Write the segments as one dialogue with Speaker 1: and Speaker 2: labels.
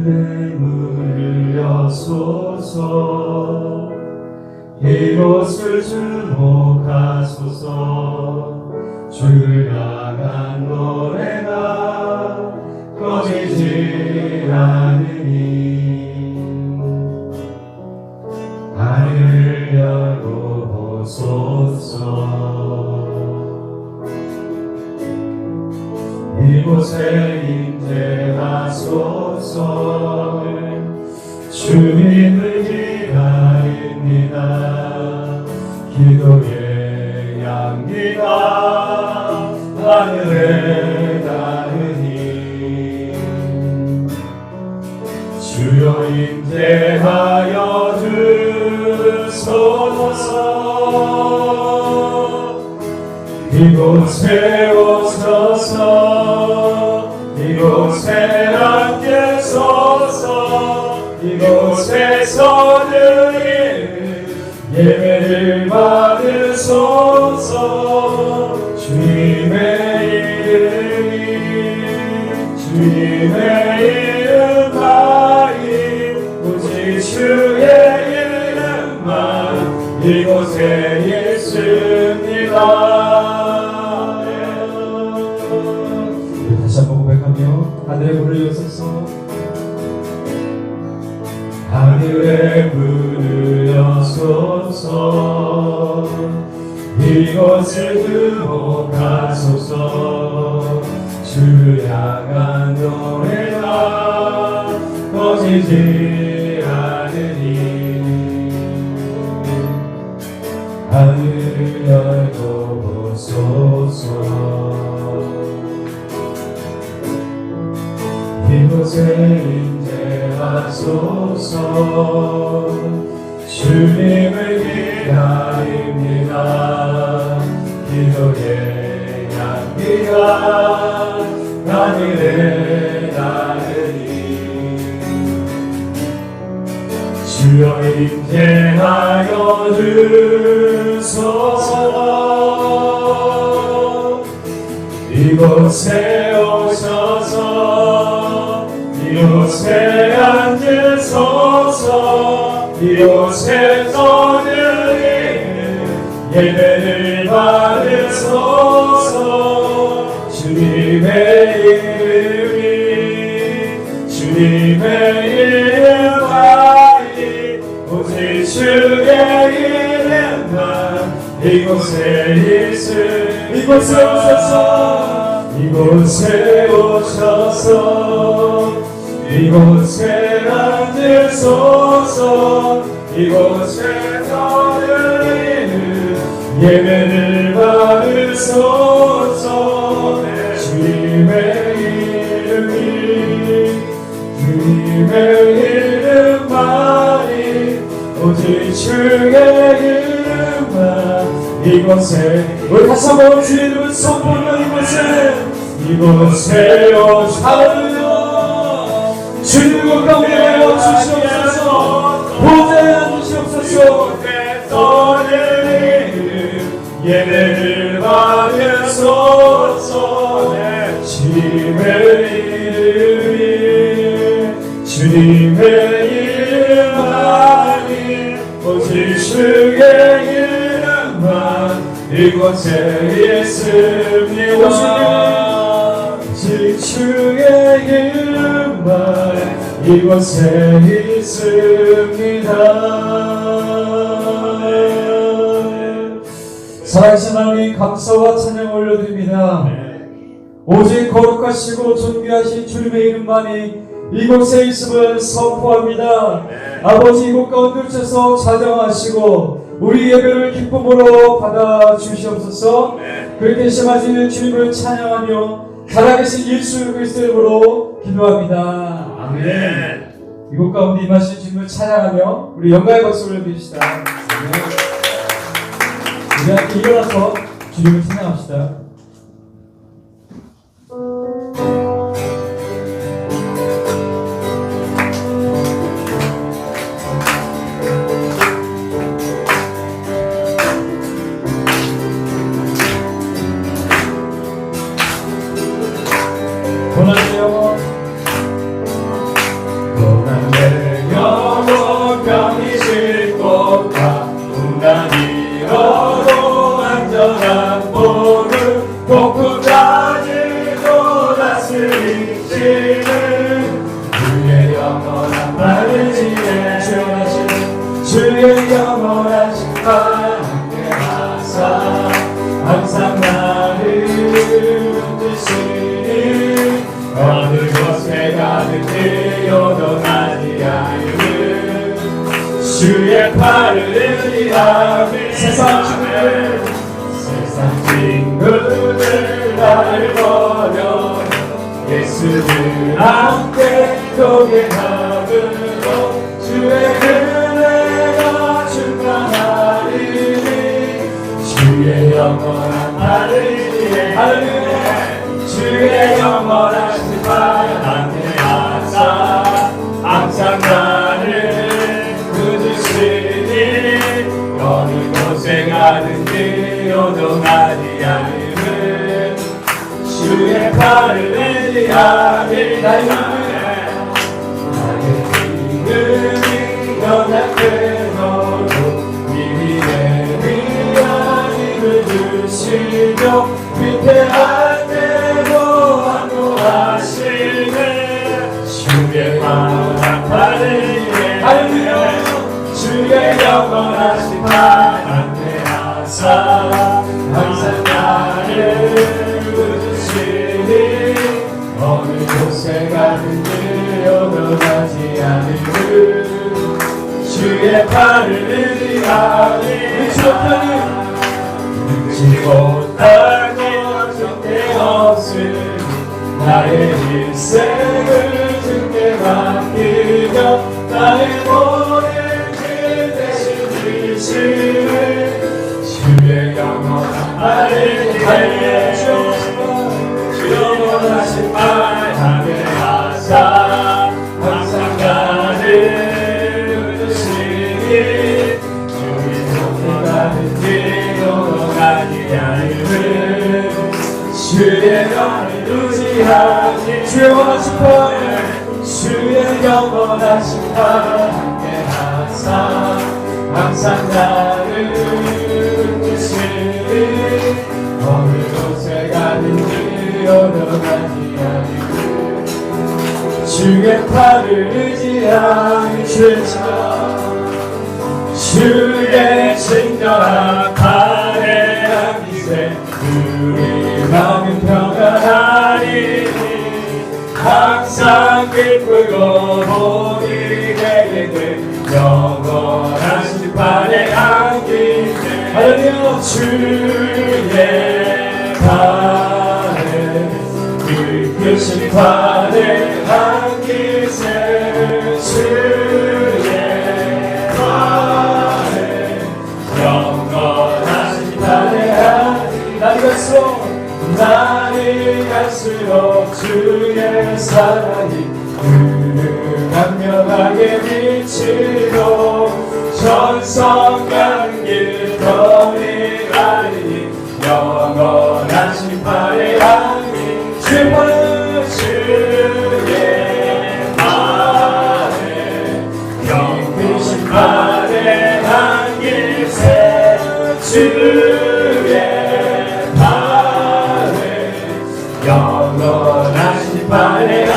Speaker 1: 하늘의 문을 여소서 이곳을 주목하소서 주를 향한 노래가 꺼지지 않으니 하늘을 열고 보소서 이곳에 임재하소서 주님을 기다립니다 기도의 향기가 하늘에 닿으니 주여 임재하여 주소서 이곳에 오셔서 이곳에 함께 서서 이곳에서 드릴 예배를 받으소서 주님의 이름만이 오직 주의 이름만 이곳에 있습니다. 다시 한번 고백하며 하늘의 문을 여소서 하늘의 문을 여소서 이곳을 주목하소서 주를 향한 노래가 꺼지지 않으니 하늘을 열고 보소서 이곳에 임재하소서 주님을 기다립니다 기도의 향기가 하늘에 닿으니 주여 임재하여 주소서 이곳에 오셔서 이곳에 앉으소서 이곳에서 드릴 예배를 받으소서 주님의 이름만이 오직 주의 이름만 이곳에 있을 이곳에 오셔서 이곳에 앉으소서 이곳에서 드리는 예배를 받으소서 주님의 이름만이 오직 주의 이름만 이곳에 우리 다시 한번 주의 이름을 선포하며 이곳에 오셔서 주님 가운데 주시옵소서 보좌에 앉으시옵소서 떠내리는 예배를 받으소서 주님의 이름만이 오직 주의 이름만 이곳에 있습니다 오직 주의 이름만 이곳에 있습니다. 살아계신 하나님 감사와 찬양을 올려드립니다. 오직 거룩하시고 존귀하신 주님의 이름만이 이곳에 있음을 선포합니다. 아버지 이곳 가운데 오셔서 자정하시고 우리 예배를 기쁨으로 받아주시옵소서. 그렇게 심하시는 주님을 찬양하며 살아계신 예수 그리스도의 이름으로 기도합니다. 아멘. 이곳 가운데 임하신 주님을 찬양하며 우리 영광의 박수를 올려드립시다. 우리 함께 일어나서 주님을 찬양합시다. 이치는 주의 영원한 바르지에 주의 영원하신 바 함께하사 항상 나를 붙드시니 어느 곳에 가든지 요동하지 않는 주의 팔을 의지하며 세상 친구들 나를 버려 예수를 함께 고백하므로 주의 은혜가 충만하리니 주의 영원한 바르지에 주의 영원하신 바 함께하사 항상 나를 붙드시니 어느 곳에 가든지 요동하지 않음은 주의 팔을 의지하니 나의 이름이 연약해 너도 미리의 위한 힘을 주시며 위태한 때도 안도하시네 주의 팔을 할렐루야 주의 영원하신 바 함께하사 항상 나를 붙드시니 어느 곳에 가든지 요동하지 않음은 주의 팔을 의지하니 능치 못하고 절대 없으니 나의 일생을 주께 맡기며 나의 모든 죄 대신 주시는 주의 영원한 영원하신 말 함께하사 항상 나를 붙드시니 주의 영원하든지 요동하지 않음은 주의 영을 의지하니 주의 원하신 바 주의 영원하신 바 함께하사 항상 나를 붙드시니 어느 곳에 가든지 요동하지 않음은 주의 팔을 의지하니 주의 친절한 팔에 안기세 우리 마음은 평안하리니 항상 기쁘고 복이 되게 돼 영원하신 팔에 안기세 할렐루야 주의 팔에 그 크신 팔에 안기세 주의 팔에 영원하신 팔에 날이 갈수록 주의 사랑이 그는 강력하게 비치고 전성 가는 길 더리 가리니 영원하신 팔에 안긴 주의 팔에 영크신 팔에 안길세 주의 팔에 영원하신 팔에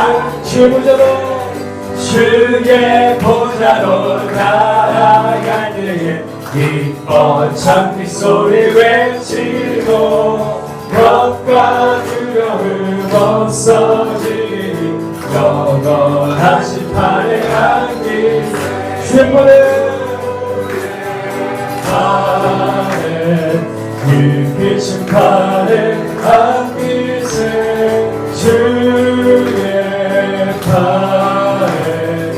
Speaker 1: 주의 보좌로 나아갈 때에 기뻐 찬미 소리 외치고 겁과 두려움 없어지니 영원하신 팔에 안긴 주의 팔에 깊으신 팔에 안기세 주의 팔에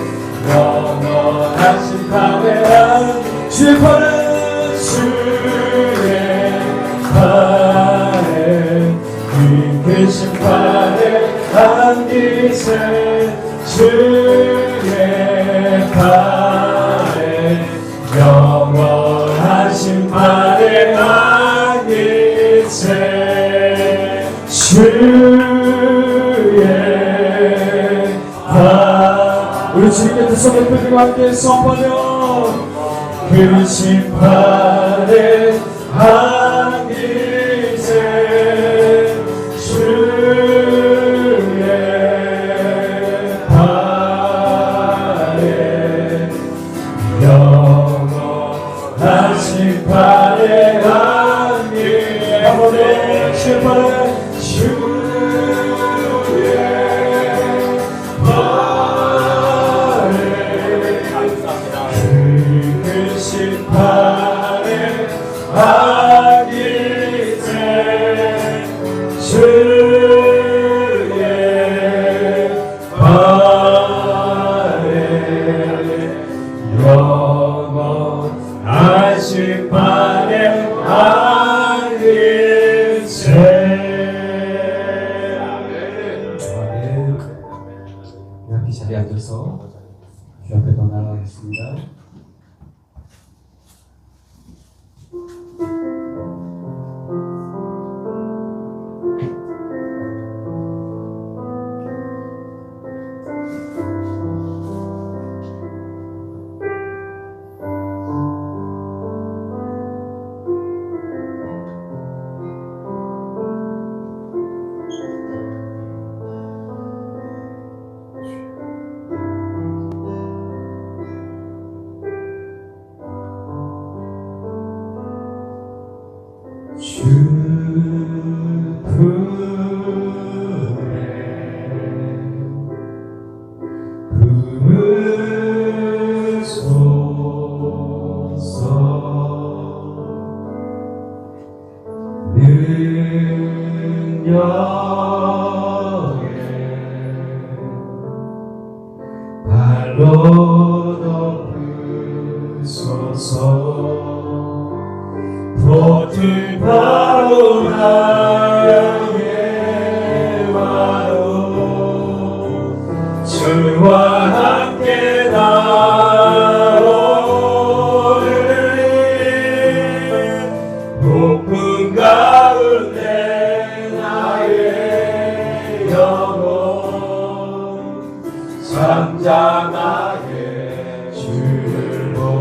Speaker 1: 영원하신 팔에 주의 팔에 깊으신 팔에 안기세 주의 팔에 영원하신 팔에 안기세 주의 우리 주님의 두 손을 펴들고 함께 선포하며 크신 팔에 안기세 주의 자리에 앉아서 주 앞에 더 나아가겠습니다.
Speaker 2: 발로 덮으소서. 버틸 바로 나에게 와도 주와 함께 나오리. 높은 가운데 나의 영혼 잠잠하게 주를 보리라.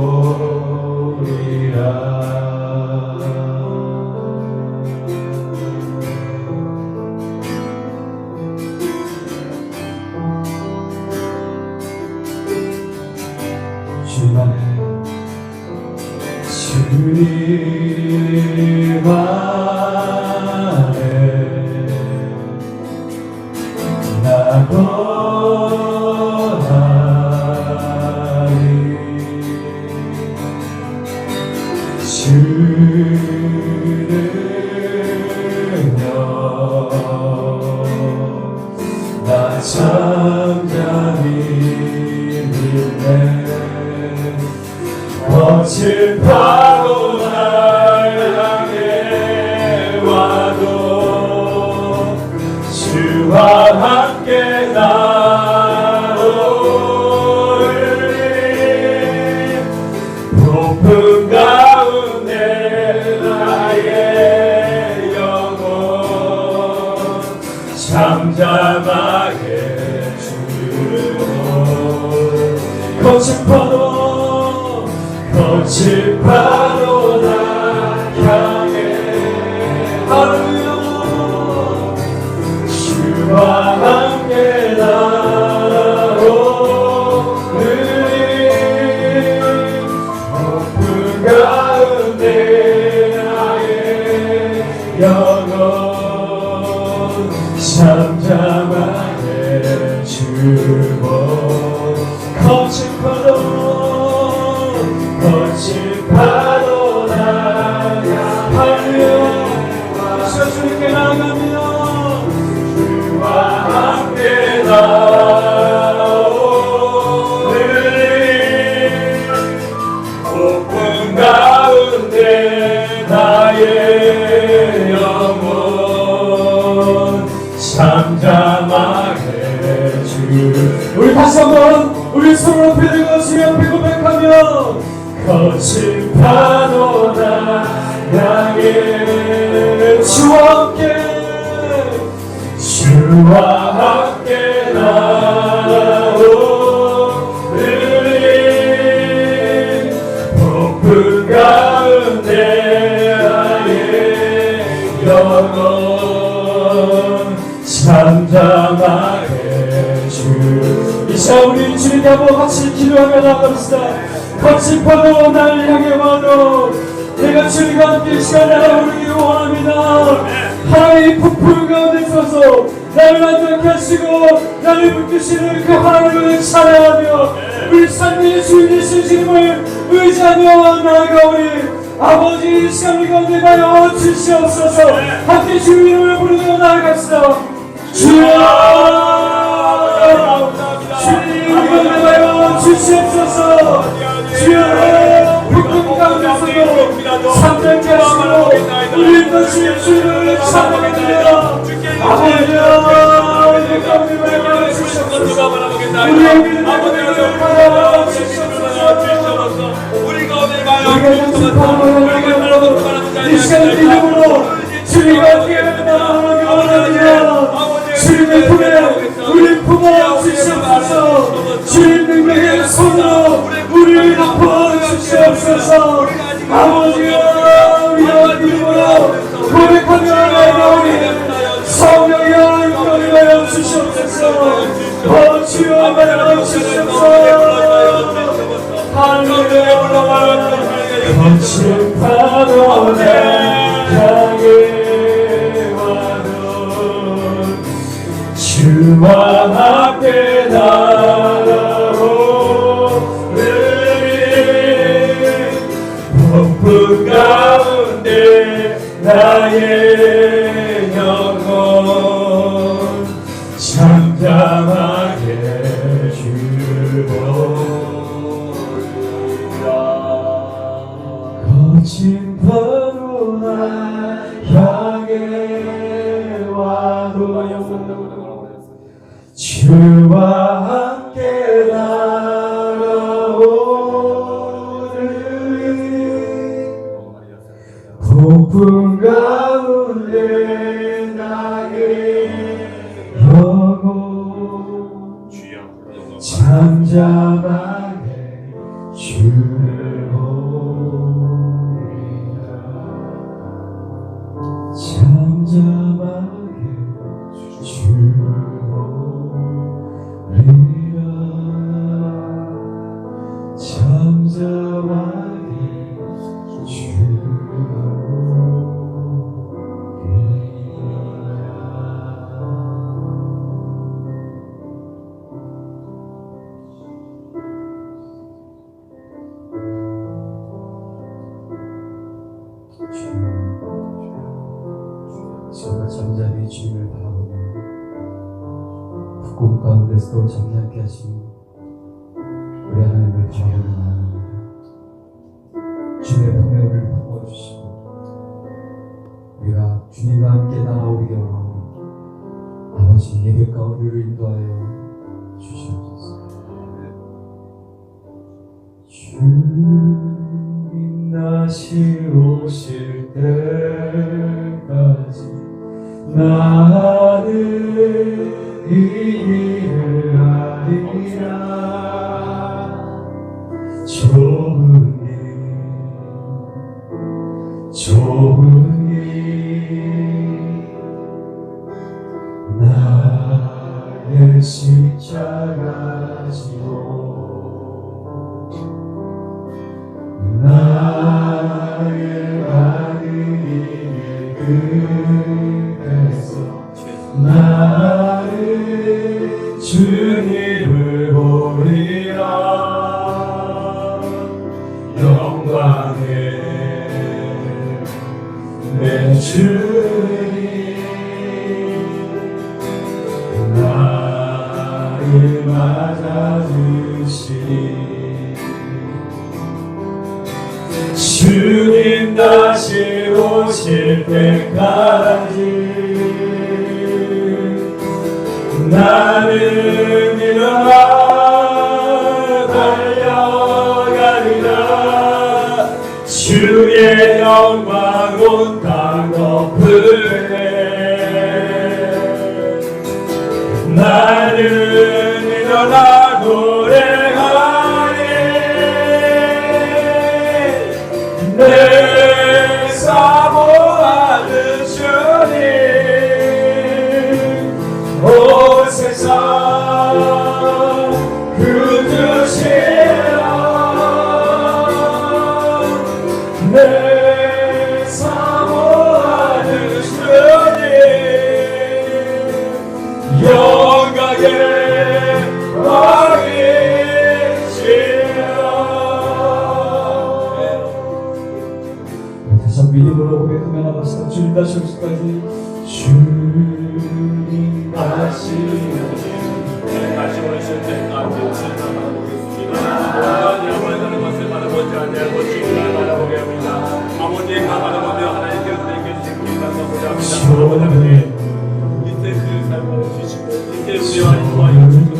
Speaker 2: 주님 안에 나 거하리. 주는요 나 잠잠히 믿네. 거칠 파도 날 향해 와도 주와 함께 나오리. 높은 가운데 나의 영혼 잠잠하게 주를 거칠 파도 거칠 파도 나 향해 할렐루야. 주와 함께 나오리. 높은 가운데 나의 영혼 잠잠하게 주고. 거칠 파도 나야 할렐루야. 주님께 나아가며 주와 함께 나오리. 높은 가운데 나의 영혼 잠잠하게 주. 우리 다시 한번 우리 손을 높이 들고 주여 앞에 고백하며 거친 파도 나 향해 주와 함께 나오리. 높은 가운데 나의 영혼 잠잠하게 주. 이 시간 우리 주님께 한번 같이 기도하며 나갑시다. 거친 파도 날 향해 와도 내가 주님과 함께 이 시간 날아오르기를 원합니다. 하나님의 폭풍 가운데 서서 나를 안전케 하시고 나를 붙드시는 그 하나님을 찬양하며 우리 삶의 주인 되신 주님을 의지하며 나아가오니 아버지 이 시간 우리 가운데 가여 주시옵소서. 함께 주의 이름을 부르며 나아갑시다. 주여 주님 우리 가운데 가여 주시옵소서. 주여 폭풍 가운데서도 잠잠케 하시고 우리 것이 주를 찬양합니다. 아버지여 우리 가운데 가여 주시옵소서. 우리의 믿음의 고백을 받아 주시옵소서.
Speaker 3: 우리 가운데 마음
Speaker 2: 이 시간 믿음으로 주님과 함께 나아가기 원합니다. 주님의 품에 우리 품어 주시옵소서. 주님 능력의 손으로 우리를 덮어 주시옵소서. 아버지여 우리의 믿음으로 고백하며 나아가오니 성령의 인도하여 주시옵소서. 주여 말하여 주시옵소서. 할렐루야. 거친 파도 내 향해 와도 주와 함께 날아오르리 폭풍 가운데 나의 영혼 잠잠하게 주를 보리라. 거친 파도 나 향해 와도 주와 함께 날아오르리 폭풍 가운데 나의 영혼 잠잠하게 주를 보리라. 잠잠하게 주를 보리라. 잠잠하게 주를 저가 잠잠히 주님을 바라보며 꿈 가운데서도 잠잠케 하시니 우리 하나님을 바라보며 주님의 품에 우리를 품어주시고 우리가 주님과 함께 나아오게 원하오니 아버지 예배 가운데 우리를 인도하여 주시옵소서. 주님 다시 오실 때까지 나는 이 일을 하리라. 좋은 일 나의 십자가 지고 나의 받은 일을 끝에서 나는 주님을 보리라. 영광의 내 주님 나를 맞아주시니 주님 다시 오실 때까지 나는 일어나 달려가리라. 주의 영광 온 땅 덮으네. 나는 일어나 노래하리. 내 사모하는 주님 온 세상 그주시라. 내 사모하는 주님 영광의 왕이시라. 다시 믿음으로 고백하며 나갑시다. 주님 다시 오실까지. 주님 다시
Speaker 3: 오실 때까지 하나님의 것을 바라보지 않고 주님을 바라보게 합니다. 아버지의 가만히 보며 하나님께서 내게 주신 길을 보자 합니다. 이때 그 삶을 주시고 이때 우리와 인도하여 주시고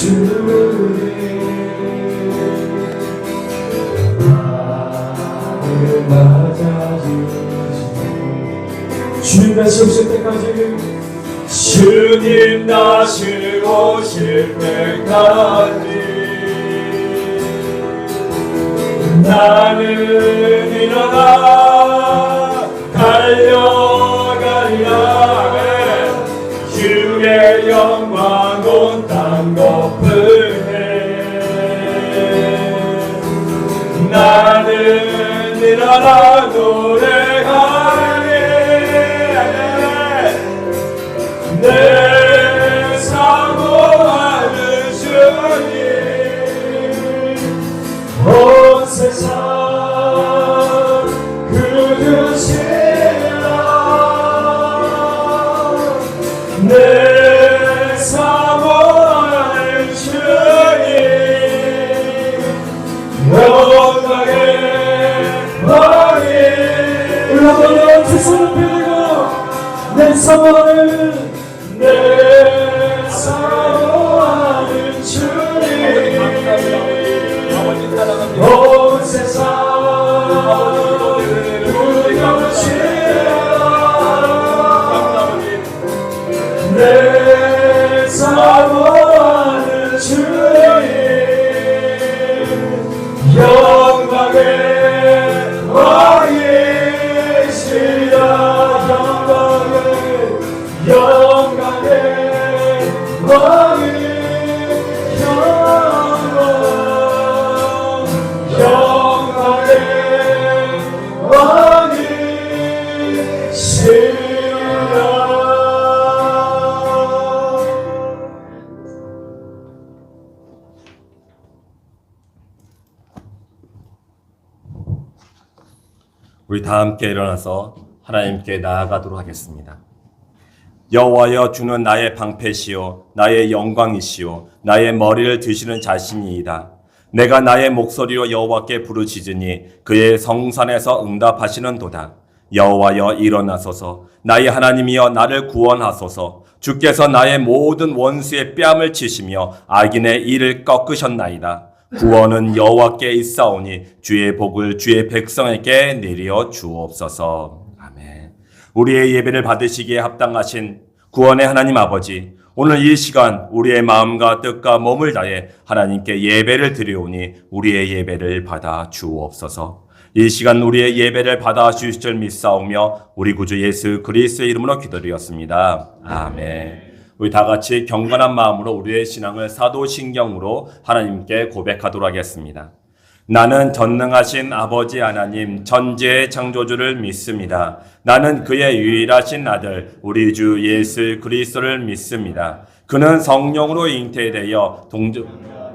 Speaker 2: 주님 나를 맞아주시고 주님 다시 오실 때까지
Speaker 3: 주님 다시 오실 때까지 나는 일어나 달려가리라. 주의 영광 온 땅 덮으네. 나는 일어나 노래하리. 내 사모하는 주님
Speaker 2: 온 세상 그릇이라
Speaker 3: 내 사모하는 주님 영광의 왕이
Speaker 2: 우리 한번 두 손을 펴고 내 사모하는
Speaker 3: 내 사모하는 주님
Speaker 2: 온 세상
Speaker 3: 내 사모하는 주님 영광의 왕이시라. 영광의 왕이 영광의 왕이시라.
Speaker 4: 우리 다 함께 일어나서 하나님께 나아가도록 하겠습니다. 여호와여, 주는 나의 방패시요 나의 영광이시요 나의 머리를 드시는 자신이이다. 내가 나의 목소리로 여호와께 부르짖으니 그의 성산에서 응답하시는도다. 여호와여, 일어나소서. 나의 하나님이여, 나를 구원하소서. 주께서 나의 모든 원수의 뺨을 치시며 악인의 이를 꺾으셨나이다. 구원은 여호와께 있사오니 주의 복을 주의 백성에게 내려 주옵소서. 아멘. 우리의 예배를 받으시기에 합당하신 구원의 하나님 아버지, 오늘 이 시간 우리의 마음과 뜻과 몸을 다해 하나님께 예배를 드리오니 우리의 예배를 받아 주옵소서. 이 시간 우리의 예배를 받아 주실 줄 믿사오며 우리 구주 예수 그리스도의 이름으로 기도드렸습니다. 아멘. 우리 다 같이 경건한 마음으로 우리의 신앙을 사도신경으로 하나님께 고백하도록 하겠습니다. 나는 전능하신 아버지 하나님 전지의 창조주를 믿습니다. 나는 그의 유일하신 아들 우리 주 예수 그리스도를 믿습니다. 그는 성령으로 잉태되어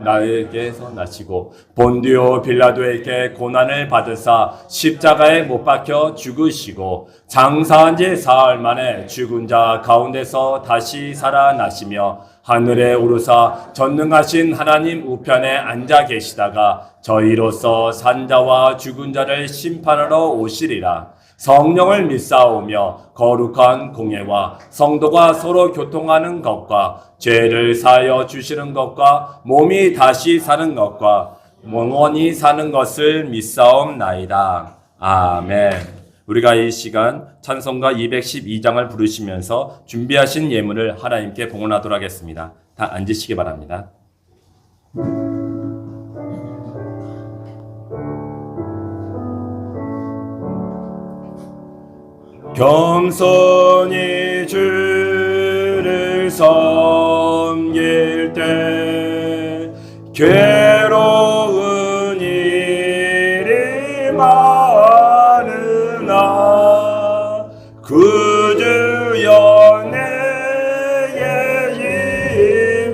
Speaker 4: 나에게서 나시고 본디오 빌라도에게 고난을 받으사 십자가에 못 박혀 죽으시고 장사한 지 사흘 만에 죽은 자 가운데서 다시 살아나시며 하늘에 오르사 전능하신 하나님 우편에 앉아 계시다가 저희로서 산자와 죽은 자를 심판하러 오시리라. 성령을 믿사오며 거룩한 공예와 성도가 서로 교통하는 것과 죄를 사하여 주시는 것과 몸이 다시 사는 것과 영원히 사는 것을 믿사옵나이다. 아멘. 우리가 이 시간 찬송가 212장을 부르시면서 준비하신 예물을 하나님께 봉헌하도록 하겠습니다. 다 앉으시기 바랍니다. 겸손히 주를 섬길 때 괴로운 일이 많으나 구주여 내게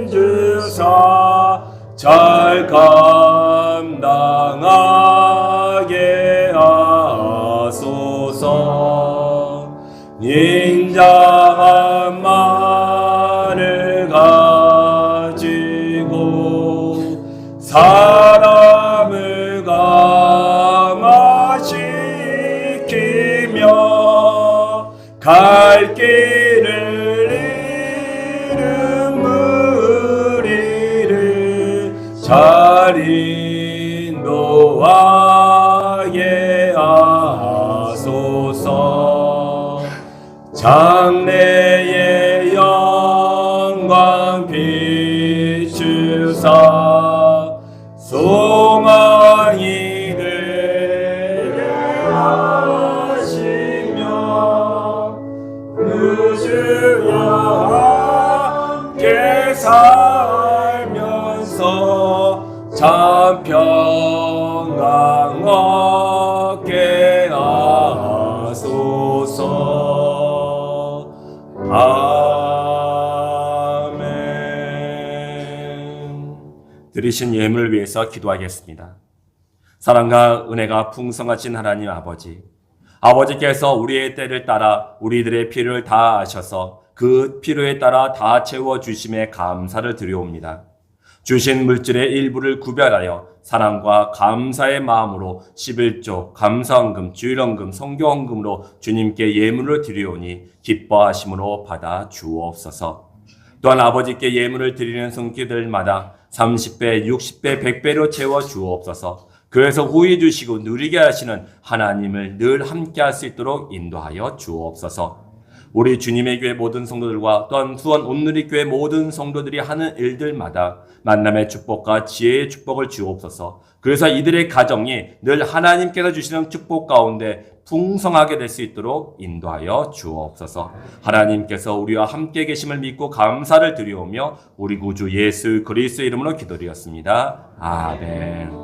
Speaker 4: 힘주사 잘 감당하게 하소서. 인자한 말을 가지고 사람을 감화시키며 갈 길을 잃은 무리를 잘 인도하게 하소서. 장래의 영광 비추사 소망이 되게 하시며 그 주와 함께 살면서 참 평강 얻게 하소서. 아멘. 드리신 예물을 위해서 기도하겠습니다. 사랑과 은혜가 풍성하신 하나님 아버지께서 우리의 때를 따라 우리들의 필요를 다 아셔서 그 필요에 따라 다 채워주심에 감사를 드려옵니다. 주신 물질의 일부를 구별하여 사랑과 감사의 마음으로 11조, 감사헌금, 주일헌금, 성교헌금으로 주님께 예물을 드리오니 기뻐하심으로 받아 주옵소서. 또한 아버지께 예물을 드리는 손길들마다 30배, 60배, 100배로 채워 주옵소서. 그래서 후히 주시고 누리게 하시는 하나님을 늘 함께 할 수 있도록 인도하여 주옵소서. 우리 주님의 교회 모든 성도들과 또한 수원 온누리 교회 모든 성도들이 하는 일들마다 만남의 축복과 지혜의 축복을 주옵소서. 그래서 이들의 가정이 늘 하나님께서 주시는 축복 가운데 풍성하게 될 수 있도록 인도하여 주옵소서. 하나님께서 우리와 함께 계심을 믿고 감사를 드리오며 우리 구주 예수 그리스도의 이름으로 기도드렸습니다. 아멘.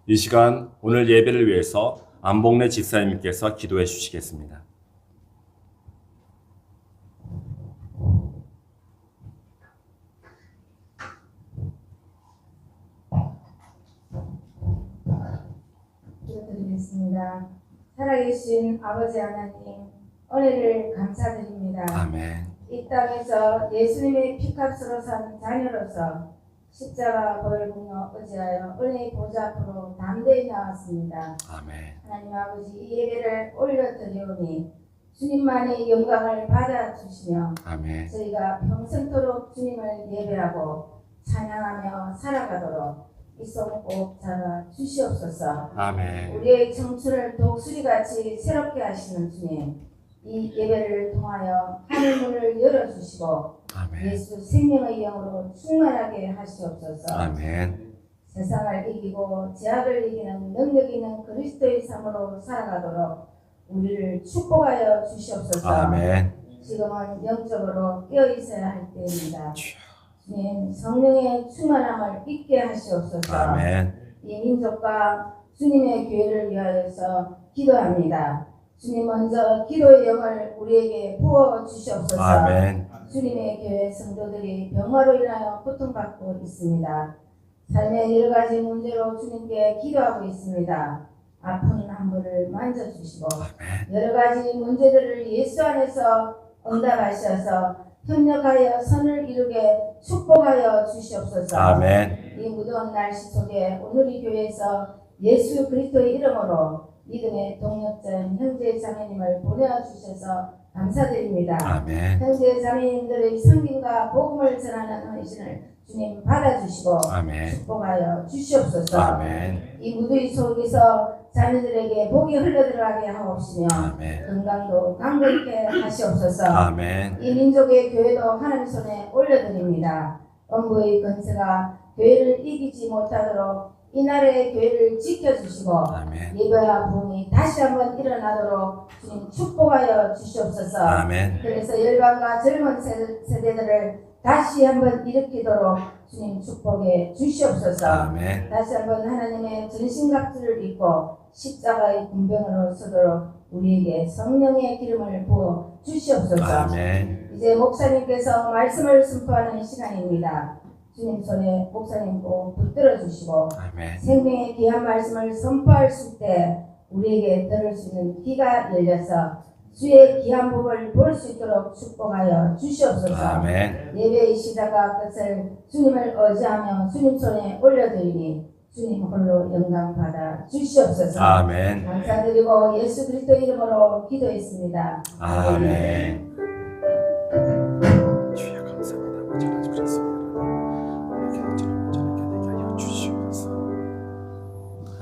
Speaker 4: 이 시간 오늘 예배를 위해서 안복래 집사님께서 기도해 주시겠습니다.
Speaker 5: 기도드리겠습니다. 살아계신 아버지 하나님, 은혜를 감사드립니다.
Speaker 4: 아멘.
Speaker 5: 이 땅에서 예수님의 피값으로 산 자녀로서 십자가 보혈공로 의지하여 은혜의 보좌 앞으로 담대히 나왔습니다.
Speaker 4: 아멘.
Speaker 5: 하나님 아버지, 이 예배를 올려드리오니 주님만의 영광을 받아주시며
Speaker 4: 아멘.
Speaker 5: 저희가 평생토록 주님을 예배하고 찬양하며 살아가도록 이 손 꼭 잡아 주시옵소서.
Speaker 4: 아멘.
Speaker 5: 우리의 청춘을 독수리같이 새롭게 하시는 주님, 이 예배를 통하여 하늘문을 열어주시고
Speaker 4: 아멘.
Speaker 5: 예수 생명의 영으로 충만하게 하시옵소서.
Speaker 4: 아멘.
Speaker 5: 세상을 이기고 죄악을 이기는 능력 있는 그리스도의 삶으로 살아가도록 우리를 축복하여 주시옵소서.
Speaker 4: 아멘.
Speaker 5: 지금은 영적으로 깨어있어야 할 때입니다. 주님, 성령의 충만함을 잊게 하시옵소서.
Speaker 4: 아멘.
Speaker 5: 이 민족과 주님의 교회를 위하여서 기도합니다. 주님, 먼저 기도의 영을 우리에게 부어 주시옵소서.
Speaker 4: 아멘.
Speaker 5: 주님의 교회 성도들이 병화로 인하여 고통받고 있습니다. 삶의 여러 가지 문제로 주님께 기도하고 있습니다. 아픈 한분을 만져주시고 여러 가지 문제들을 예수 안에서 응답하셔서 협력하여 선을 이루게 축복하여 주시옵소서.
Speaker 4: 아멘.
Speaker 5: 이 무더운 날씨 속에 오늘의 교회에서 예수 그리스도의 이름으로 믿음의 동역자인 형제 자매님을 보내주셔서 감사드립니다.
Speaker 4: 아멘.
Speaker 5: 형제 자매님들의 성김과 복음을 전하는 헌신을 주님 받아주시고
Speaker 4: 아멘.
Speaker 5: 축복하여 주시옵소서.
Speaker 4: 아멘.
Speaker 5: 이 무더위 속에서 자녀들에게 복이 흘러들어가게 하옵시며
Speaker 4: 아멘.
Speaker 5: 건강도 강건케 하시옵소서.
Speaker 4: 아멘.
Speaker 5: 이 민족의 교회도 하나님 손에 올려드립니다. 음부의 권세가 교회를 이기지 못하도록 이 나라의 교회를 지켜주시고
Speaker 4: 아멘.
Speaker 5: 예배와 부흥이 다시 한번 일어나도록 주님 축복하여 주시옵소서.
Speaker 4: 아멘.
Speaker 5: 그래서 열방과 젊은 세대들을 다시 한번 일으키도록 주님 축복해 주시옵소서.
Speaker 4: 아멘.
Speaker 5: 다시 한번 하나님의 전신갑주를 입고 십자가의 군병으로 서도록 우리에게 성령의 기름을 부어 주시옵소서.
Speaker 4: 아멘.
Speaker 5: 이제 목사님께서 말씀을 선포하는 시간입니다. 주님 손에 목사님 꼭 붙들어 주시고
Speaker 4: 아멘.
Speaker 5: 생명의 귀한 말씀을 선포할 때 우리에게 들을 수 있는 귀가 열려서 주의 귀한 복을 볼 수 있도록 축복하여 주시옵소서.
Speaker 4: 아멘.
Speaker 5: 예배의 시작과 끝을 주님을 의지하며 주님 손에 올려드리니 주님 홀로 영광 받아 주시옵소서.
Speaker 4: 아멘.
Speaker 5: 감사드리고 예수 그리스도 이름으로 기도했습니다.
Speaker 4: 아멘. 주여 감사합니다. 전하지 그랬습니다.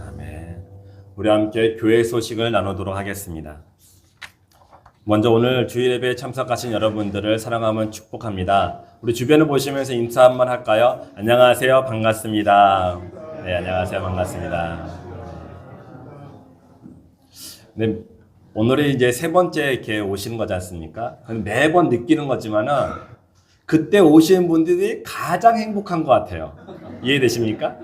Speaker 4: 아멘. 우리 함께 교회 소식을 나누도록 하겠습니다. 먼저 오늘 주일 예배에 참석하신 여러분들을 사랑하며 축복합니다. 우리 주변을 보시면서 인사 한번 할까요? 안녕하세요. 반갑습니다. 네, 안녕하세요. 반갑습니다. 네, 오늘이 이제 세 번째 이렇게 오시는 거지 않습니까? 매번 느끼는 거지만은 그때 오시는 분들이 가장 행복한 것 같아요. 이해되십니까?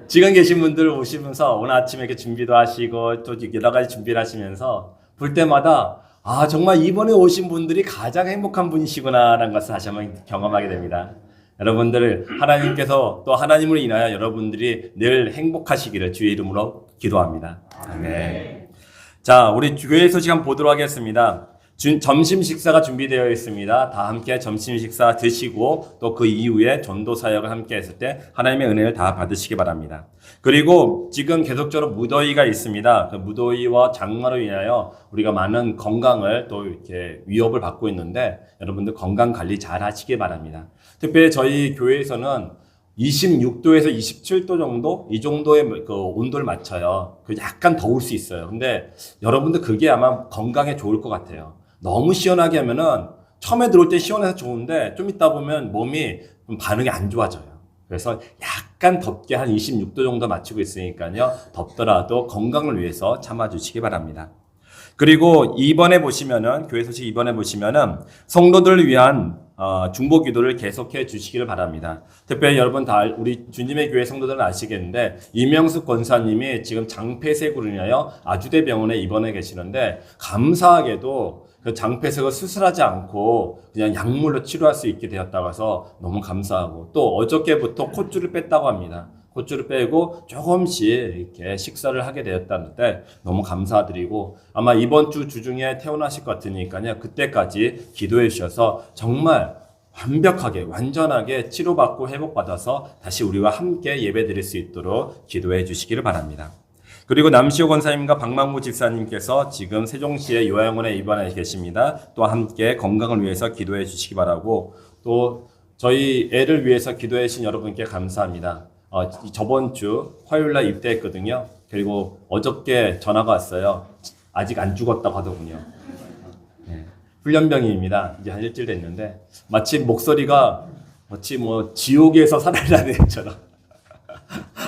Speaker 4: 지금 계신 분들 오시면서 오늘 아침에 이렇게 준비도 하시고 또 여러 가지 준비를 하시면서 볼 때마다 아, 정말 이번에 오신 분들이 가장 행복한 분이시구나라는 것을 다시 한번 경험하게 됩니다. 여러분들 하나님께서 또 하나님을 인하여 여러분들이 늘 행복하시기를 주의 이름으로 기도합니다. 아멘. 자, 우리 교회 소식 한번 보도록 하겠습니다. 점심 식사가 준비되어 있습니다. 다 함께 점심 식사 드시고 또 그 이후에 전도 사역을 함께 했을 때 하나님의 은혜를 다 받으시기 바랍니다. 그리고 지금 계속적으로 무더위가 있습니다. 그 무더위와 장마로 인하여 우리가 많은 건강을 또 이렇게 위협을 받고 있는데 여러분들 건강 관리 잘 하시기 바랍니다. 특별히 저희 교회에서는 26도에서 27도 정도? 이 정도의 그 온도를 맞춰요. 그 약간 더울 수 있어요. 근데 여러분들 그게 아마 건강에 좋을 것 같아요. 너무 시원하게 하면은 처음에 들어올 때 시원해서 좋은데 좀 있다 보면 몸이 좀 반응이 안 좋아져요. 그래서 약간 덥게 한 26도 정도 맞추고 있으니까요. 덥더라도 건강을 위해서 참아주시기 바랍니다. 그리고 이번에 보시면은 교회 소식 이번에 보시면은 성도들을 위한 중보 기도를 계속해 주시기를 바랍니다. 특별히 여러분 다 우리 주님의 교회 성도들은 아시겠는데 이명숙 권사님이 지금 장폐색으로 인하여 아주대병원에 입원해 계시는데 감사하게도 그 장폐색을 수술하지 않고 그냥 약물로 치료할 수 있게 되었다고 해서 너무 감사하고 또 어저께부터 콧줄을 뺐다고 합니다. 콧줄을 빼고 조금씩 이렇게 식사를 하게 되었다는데 너무 감사드리고 아마 이번 주 주중에 퇴원하실 것 같으니까요. 그때까지 기도해 주셔서 정말 완벽하게 완전하게 치료받고 회복받아서 다시 우리와 함께 예배드릴 수 있도록 기도해 주시기를 바랍니다. 그리고 남시호 권사님과 박만구 집사님께서 지금 세종시의 요양원에 입원해 계십니다. 또 함께 건강을 위해서 기도해 주시기 바라고 또 저희 애를 위해서 기도해 주신 여러분께 감사합니다. 저번 주 화요일날 입대했거든요. 그리고 어저께 전화가 왔어요. 아직 안 죽었다고 하더군요. 네. 훈련병입니다. 이제 한 일주일 됐는데 마치 목소리가 마치 뭐 지옥에서 살아나는 애처럼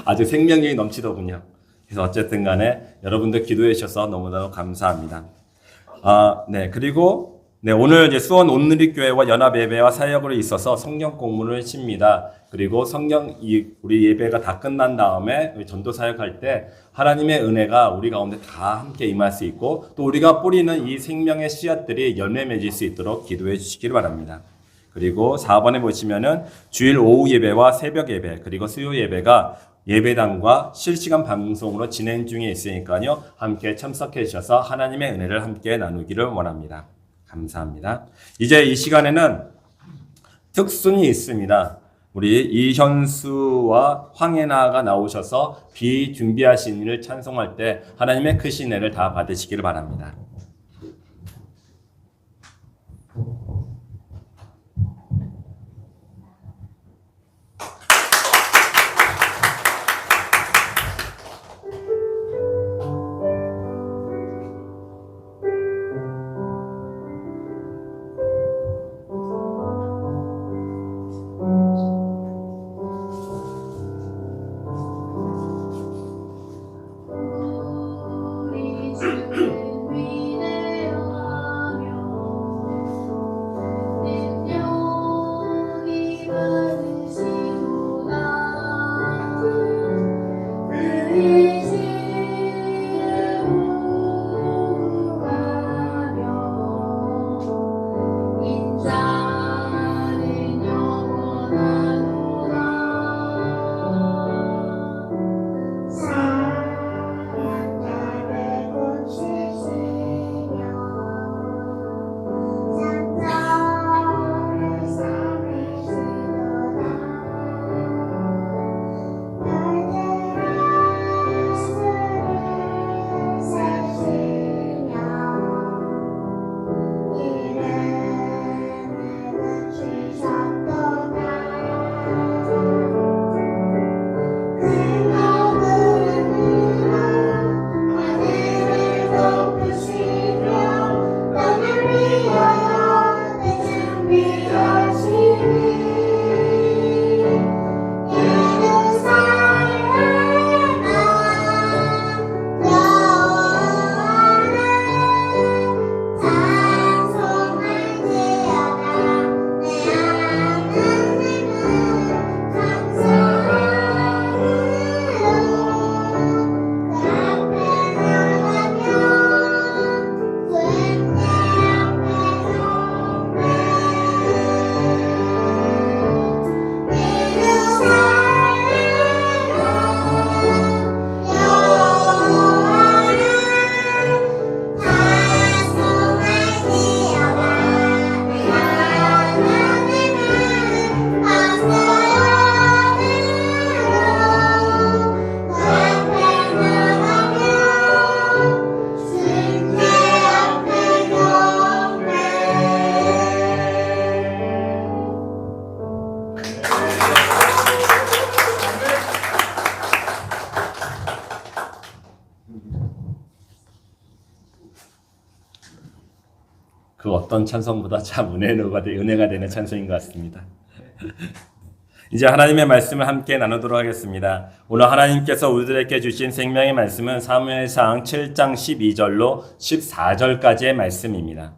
Speaker 4: 아주 생명력이 넘치더군요. 그래서 어쨌든 간에 여러분들 기도해 주셔서 너무너무 감사합니다. 네. 그리고 네, 오늘 이제 수원 온누리교회와 연합예배와 사역으로 있어서 성경 공문을 씁니다. 그리고 우리 예배가 다 끝난 다음에 전도 사역할 때 하나님의 은혜가 우리 가운데 다 함께 임할 수 있고 또 우리가 뿌리는 이 생명의 씨앗들이 열매 맺을 수 있도록 기도해 주시길 바랍니다. 그리고 4번에 보시면은 주일 오후 예배와 새벽 예배 그리고 수요 예배가 예배당과 실시간 방송으로 진행 중에 있으니까요. 함께 참석해 주셔서 하나님의 은혜를 함께 나누기를 원합니다. 감사합니다. 이제 이 시간에는 특순이 있습니다. 우리 이현수와 황혜나가 나오셔서 비준비하신 일을 찬송할 때 하나님의 크신 은혜를 다 받으시기를 바랍니다.
Speaker 5: 우리 주는
Speaker 4: 그 어떤 찬송보다 참 은혜가 되는 찬송인 것 같습니다. 이제 하나님의 말씀을 함께 나누도록 하겠습니다. 오늘 하나님께서 우리들에게 주신 생명의 말씀은 사무엘상 7장 12절로 14절까지의 말씀입니다.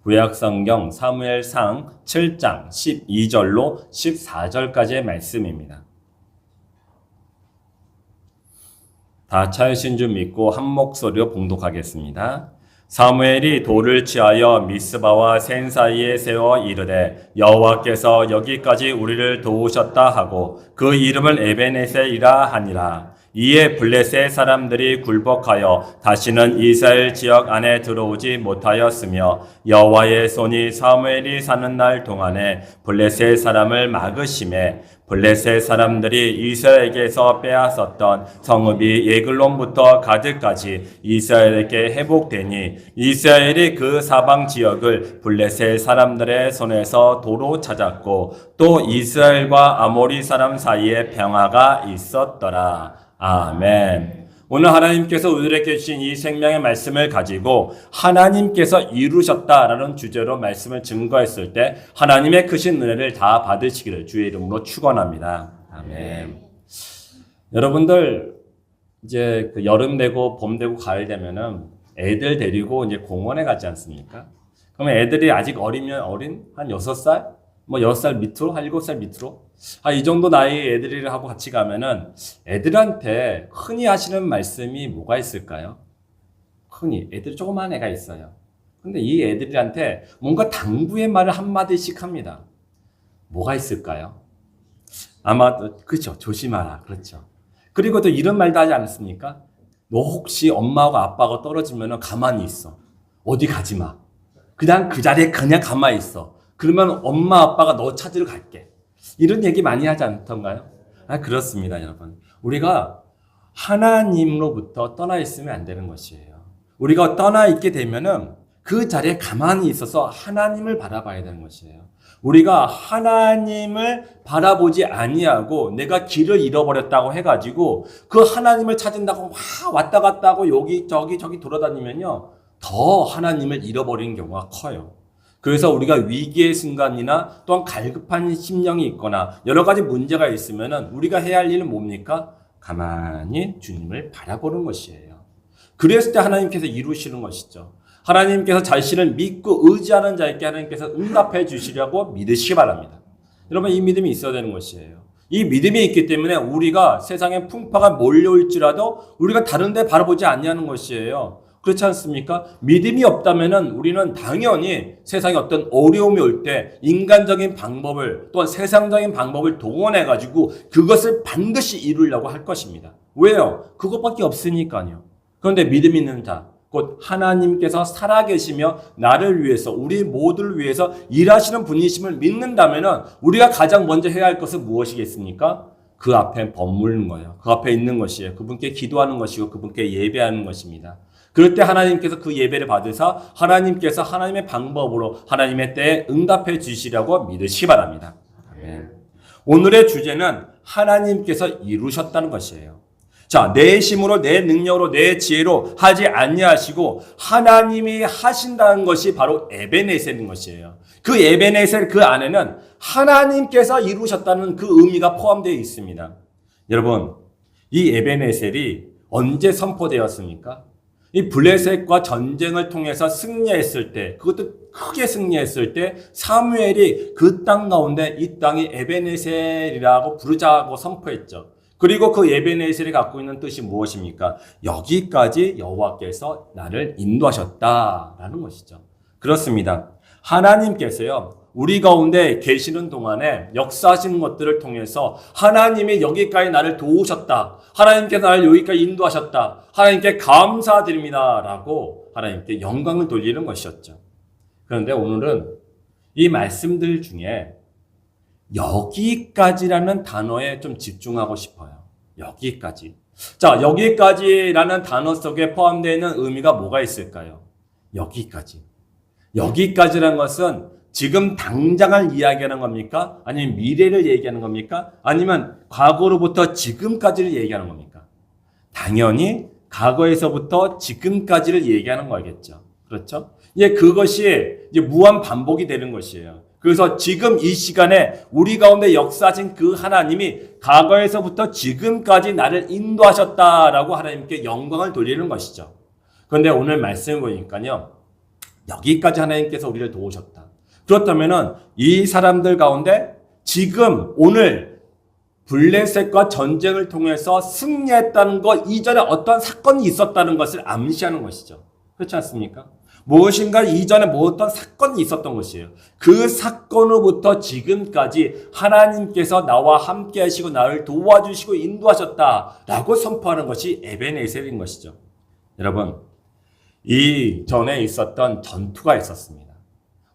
Speaker 4: 구약성경 사무엘상 7장 12절로 14절까지의 말씀입니다. 다 찾으신 줄 믿고 한 목소리로 봉독하겠습니다. 사무엘이 돌을 취하여 미스바와 센 사이에 세워 이르되 여호와께서 여기까지 우리를 도우셨다 하고 그 이름을 에베네셀이라 하니라. 이에 블레셋 사람들이 굴복하여 다시는 이스라엘 지역 안에 들어오지 못하였으며 여호와의 손이 사무엘이 사는 날 동안에 블레셋 사람을 막으심에 블레셋 사람들이 이스라엘에게서 빼앗았던 성읍이 예글론부터 가드까지 이스라엘에게 회복되니 이스라엘이 그 사방 지역을 블레셋 사람들의 손에서 도로 찾았고 또 이스라엘과 아모리 사람 사이에 평화가 있었더라. 아멘. 오늘 하나님께서 우리에게 주신 이 생명의 말씀을 가지고 하나님께서 이루셨다라는 주제로 말씀을 증거했을 때 하나님의 크신 은혜를 다 받으시기를 주의 이름으로 축원합니다. 아멘. 여러분들 이제 그 여름 되고 봄 되고 가을 되면은 애들 데리고 이제 공원에 가지 않습니까? 그러면 애들이 아직 어린 한 6살? 뭐 6살 밑으로? 한 7살 밑으로? 이 정도 나이 애들이랑 하고 같이 가면은 애들한테 흔히 하시는 말씀이 뭐가 있을까요? 흔히 애들이 조그만 애가 있어요. 근데 이 애들한테 뭔가 당부의 말을 한마디씩 합니다. 뭐가 있을까요? 아마 그렇죠. 조심하라. 그렇죠. 그리고 또 이런 말도 하지 않습니까? 너 혹시 엄마하고 아빠가 떨어지면은 가만히 있어. 어디 가지 마. 그냥 그 자리에 그냥 가만히 있어. 그러면 엄마 아빠가 너 찾으러 갈게. 이런 얘기 많이 하지 않던가요? 그렇습니다, 여러분. 우리가 하나님으로부터 떠나 있으면 안 되는 것이에요. 우리가 떠나 있게 되면은 그 자리에 가만히 있어서 하나님을 바라봐야 되는 것이에요. 우리가 하나님을 바라보지 아니하고 내가 길을 잃어버렸다고 해가지고 그 하나님을 찾은다고 막 왔다 갔다 하고 여기 저기 돌아다니면요 더 하나님을 잃어버리는 경우가 커요. 그래서 우리가 위기의 순간이나 또한 갈급한 심령이 있거나 여러 가지 문제가 있으면은 우리가 해야 할 일은 뭡니까? 가만히 주님을 바라보는 것이에요. 그랬을 때 하나님께서 이루시는 것이죠. 하나님께서 자신을 믿고 의지하는 자에게 하나님께서 응답해 주시려고 믿으시기 바랍니다. 여러분 이 믿음이 있어야 되는 것이에요. 이 믿음이 있기 때문에 우리가 세상에 풍파가 몰려올지라도 우리가 다른 데 바라보지 아니하는 것이에요. 그렇지 않습니까? 믿음이 없다면은 우리는 당연히 세상에 어떤 어려움이 올 때 인간적인 방법을 또한 세상적인 방법을 동원해가지고 그것을 반드시 이루려고 할 것입니다. 왜요? 그것밖에 없으니까요. 그런데 믿음 있는 자, 곧 하나님께서 살아계시며 나를 위해서 우리 모두를 위해서 일하시는 분이심을 믿는다면은 우리가 가장 먼저 해야 할 것은 무엇이겠습니까? 그 앞에 머무르는 거예요. 그 앞에 있는 것이에요. 그분께 기도하는 것이고 그분께 예배하는 것입니다. 그럴 때 하나님께서 그 예배를 받으사 하나님께서 하나님의 방법으로 하나님의 때에 응답해 주시려고 믿으시기 바랍니다. 아멘. 오늘의 주제는 하나님께서 이루셨다는 것이에요. 자, 내 힘으로 내 능력으로 내 지혜로 하지 아니하시고 하나님이 하신다는 것이 바로 에베네셀인 것이에요. 그 에베네셀 그 안에는 하나님께서 이루셨다는 그 의미가 포함되어 있습니다. 여러분, 이 에베네셀이 언제 선포되었습니까? 이 블레셋과 전쟁을 통해서 승리했을 때, 그것도 크게 승리했을 때 사무엘이 그 땅 가운데 이 땅이 에베네셀이라고 부르자고 선포했죠. 그리고 그 에베네셀이 갖고 있는 뜻이 무엇입니까? 여기까지 여호와께서 나를 인도하셨다라는 것이죠. 그렇습니다. 하나님께서요, 우리 가운데 계시는 동안에 역사하시는 것들을 통해서 하나님이 여기까지 나를 도우셨다. 하나님께서 나를 여기까지 인도하셨다. 하나님께 감사드립니다. 라고 하나님께 영광을 돌리는 것이었죠. 그런데 오늘은 이 말씀들 중에 여기까지라는 단어에 좀 집중하고 싶어요. 여기까지. 자, 여기까지라는 단어 속에 포함되어 있는 의미가 뭐가 있을까요? 여기까지. 여기까지라는 것은 지금 당장을 이야기하는 겁니까? 아니면 미래를 얘기하는 겁니까? 아니면 과거로부터 지금까지를 얘기하는 겁니까? 당연히 과거에서부터 지금까지를 얘기하는 거겠죠. 그렇죠? 예, 그것이 이제 무한 반복이 되는 것이에요. 그래서 지금 이 시간에 우리 가운데 역사하신 그 하나님이 과거에서부터 지금까지 나를 인도하셨다라고 하나님께 영광을 돌리는 것이죠. 그런데 오늘 말씀을 보니까요, 여기까지 하나님께서 우리를 도우셨다. 그렇다면은 이 사람들 가운데 지금 오늘 블레셋과 전쟁을 통해서 승리했다는 것 이전에 어떤 사건이 있었다는 것을 암시하는 것이죠. 그렇지 않습니까? 무엇인가 이전에 어떤 사건이 있었던 것이에요. 그 사건으로부터 지금까지 하나님께서 나와 함께 하시고 나를 도와주시고 인도하셨다라고 선포하는 것이 에베네셀인 것이죠. 여러분, 이전에 있었던 전투가 있었습니다.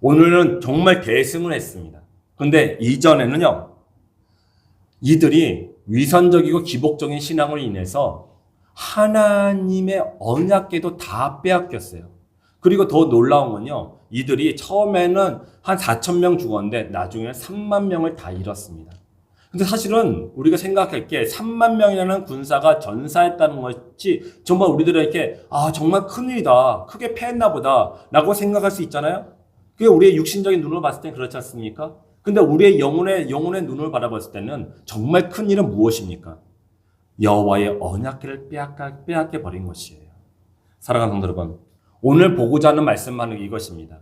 Speaker 4: 오늘은 정말 대승을 했습니다. 그런데 이전에는요, 이들이 위선적이고 기복적인 신앙으로 인해서 하나님의 언약궤도 다 빼앗겼어요. 그리고 더 놀라운 건요, 이들이 처음에는 한 4,000명 죽었는데 나중에 3만 명을 다 잃었습니다. 근데 사실은 우리가 생각할 게 3만 명이라는 군사가 전사했다는 것이 정말 우리들에게 정말 큰일이다, 크게 패했나 보다 라고 생각할 수 있잖아요. 그게 우리의 육신적인 눈으로 봤을 땐 그렇지 않습니까? 근데 우리의 영혼의 눈을 바라봤을 때는 정말 큰 일은 무엇입니까? 여호와의 언약궤를 빼앗겨 버린 것이에요. 사랑하는 성도 여러분, 오늘 보고자 하는 말씀은 이것입니다.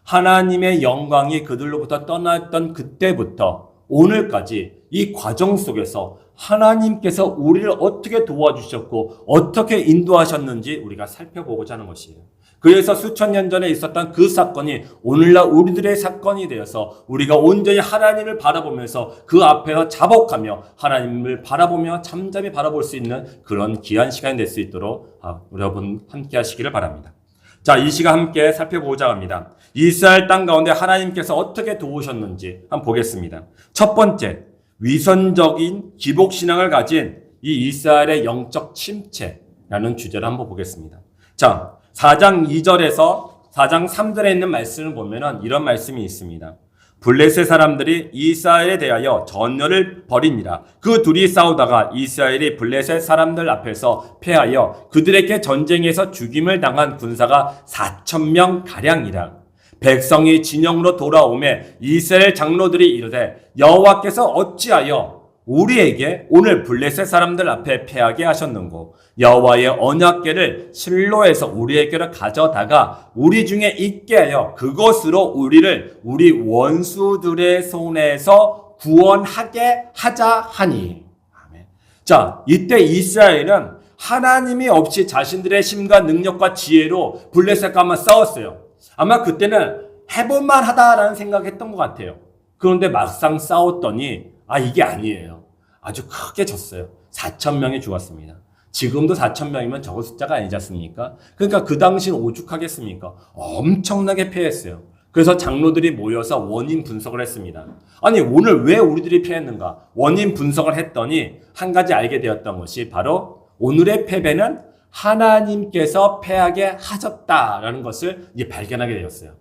Speaker 4: 하나님의 영광이 그들로부터 떠났던 그때부터 오늘까지 이 과정 속에서 하나님께서 우리를 어떻게 도와주셨고 어떻게 인도하셨는지 우리가 살펴보고자 하는 것이에요. 그래서 수천 년 전에 있었던 그 사건이 오늘날 우리들의 사건이 되어서 우리가 온전히 하나님을 바라보면서 그 앞에서 자복하며 하나님을 바라보며 잠잠히 바라볼 수 있는 그런 귀한 시간이 될 수 있도록 여러분 함께 하시기를 바랍니다. 자, 이 시간 함께 살펴보고자 합니다. 이스라엘 땅 가운데 하나님께서 어떻게 도우셨는지 한번 보겠습니다. 첫 번째, 위선적인 기복신앙을 가진 이 이스라엘의 영적 침체라는 주제를 한번 보겠습니다. 자, 4장 2절에서 4장 3절에 있는 말씀을 보면은 이런 말씀이 있습니다. 블레셋 사람들이 이스라엘에 대하여 전열을 벌이니라. 그 둘이 싸우다가 이스라엘이 블레셋 사람들 앞에서 패하여 그들에게 전쟁에서 죽임을 당한 군사가 4,000명 가량이라. 백성이 진영으로 돌아오매 이스라엘 장로들이 이르되 여호와께서 어찌하여 우리에게 오늘 블레셋 사람들 앞에 패하게 하셨는고 여호와의 언약궤를 실로에서 우리에게로 가져다가 우리 중에 있게 하여 그것으로 우리를 우리 원수들의 손에서 구원하게 하자 하니. 아멘. 자, 이때 이스라엘은 하나님이 없이 자신들의 힘과 능력과 지혜로 블레셋과 한번 싸웠어요. 아마 그때는 해볼만 하다라는 생각했던 것 같아요. 그런데 막상 싸웠더니 이게 아니에요. 아주 크게 졌어요. 4,000명이 죽었습니다. 지금도 4,000명이면 적은 숫자가 아니지 않습니까? 그러니까 그 당시는 오죽하겠습니까? 엄청나게 패했어요. 그래서 장로들이 모여서 원인 분석을 했습니다. 아니, 오늘 왜 우리들이 패했는가? 원인 분석을 했더니 한 가지 알게 되었던 것이 바로 오늘의 패배는 하나님께서 패하게 하셨다라는 것을 이제 발견하게 되었어요.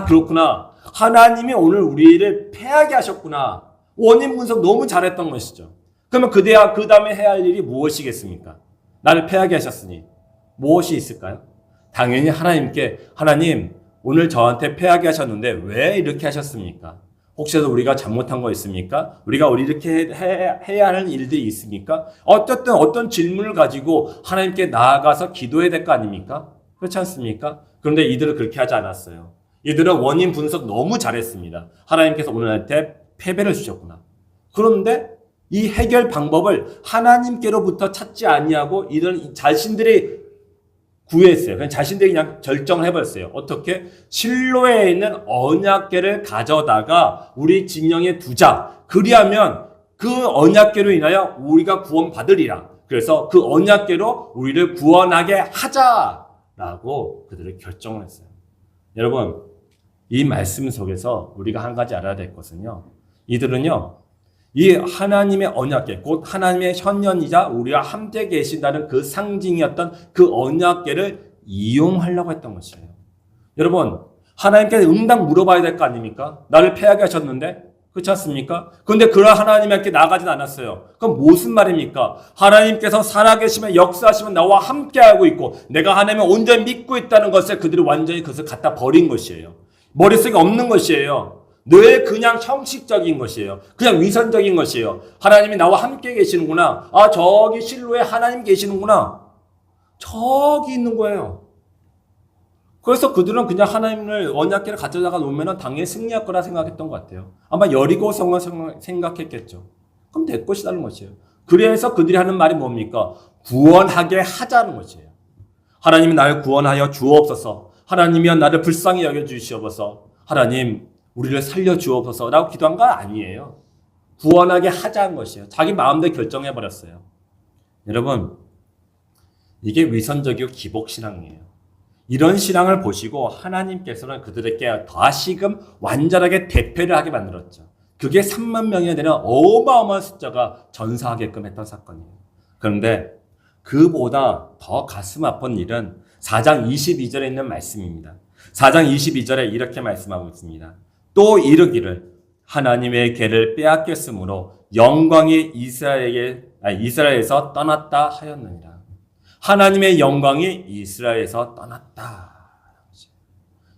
Speaker 4: 그렇구나. 하나님이 오늘 우리를 패하게 하셨구나. 원인 분석 너무 잘했던 것이죠. 그러면 그 다음에 해야 할 일이 무엇이겠습니까? 나를 패하게 하셨으니 무엇이 있을까요? 당연히 하나님, 오늘 저한테 패하게 하셨는데 왜 이렇게 하셨습니까? 혹시라도 우리가 잘못한 거 있습니까? 우리가 이렇게 해야 하는 일들이 있습니까? 어쨌든 어떤 질문을 가지고 하나님께 나아가서 기도해야 될 거 아닙니까? 그렇지 않습니까? 그런데 이들은 그렇게 하지 않았어요. 이들은 원인 분석 너무 잘했습니다. 하나님께서 오늘한테 패배를 주셨구나. 그런데 이 해결 방법을 하나님께로부터 찾지 아니하고 이들은 자신들이 구했어요. 그냥 자신들이 그냥 결정을 해버렸어요. 어떻게? 실로에 있는 언약궤를 가져다가 우리 진영에 두자. 그리하면 그 언약궤로 인하여 우리가 구원받으리라. 그래서 그 언약궤로 우리를 구원하게 하자라고 그들을 결정을 했어요. 여러분, 이 말씀 속에서 우리가 한 가지 알아야 될 것은요, 이들은요, 이 하나님의 언약궤, 곧 하나님의 현현이자 우리와 함께 계신다는 그 상징이었던 그 언약궤를 이용하려고 했던 것이에요. 여러분, 하나님께 응당 물어봐야 될 거 아닙니까? 나를 패하게 하셨는데 그렇지 않습니까? 그런데 그런 하나님께 나아가진 않았어요. 그럼 무슨 말입니까? 하나님께서 살아계시면 역사하시면 나와 함께하고 있고 내가 하나님을 온전히 믿고 있다는 것을 그들이 완전히 그것을 갖다 버린 것이에요. 머릿속에 없는 것이에요. 늘 그냥 형식적인 것이에요. 그냥 위선적인 것이에요. 하나님이 나와 함께 계시는구나. 아, 저기 실로에 하나님 계시는구나. 저기 있는 거예요. 그래서 그들은 그냥 하나님을 언약궤를 가져다가 놓으면 당연히 승리할 거라 생각했던 것 같아요. 아마 여리고 성을 생각했겠죠. 그럼 될 것이라는 것이에요. 그래서 그들이 하는 말이 뭡니까? 구원하게 하자는 것이에요. 하나님이 나를 구원하여 주옵소서. 하나님이여 나를 불쌍히 여겨주시옵소서. 하나님 우리를 살려주옵소서라고 기도한 거 아니에요. 구원하게 하자는 것이에요. 자기 마음대로 결정해버렸어요. 여러분, 이게 위선적이고 기복신앙이에요. 이런 신앙을 보시고 하나님께서는 그들에게 다시금 완전하게 대패를 하게 만들었죠. 그게 3만 명이 되는 어마어마한 숫자가 전사하게끔 했던 사건이에요. 그런데 그보다 더 가슴 아픈 일은 4장 22절에 있는 말씀입니다. 4장 22절에 이렇게 말씀하고 있습니다. 또 이르기를 하나님의 궤를 빼앗겼으므로 영광이 이스라엘에서 떠났다 하였느니라. 하나님의 영광이 이스라엘에서 떠났다.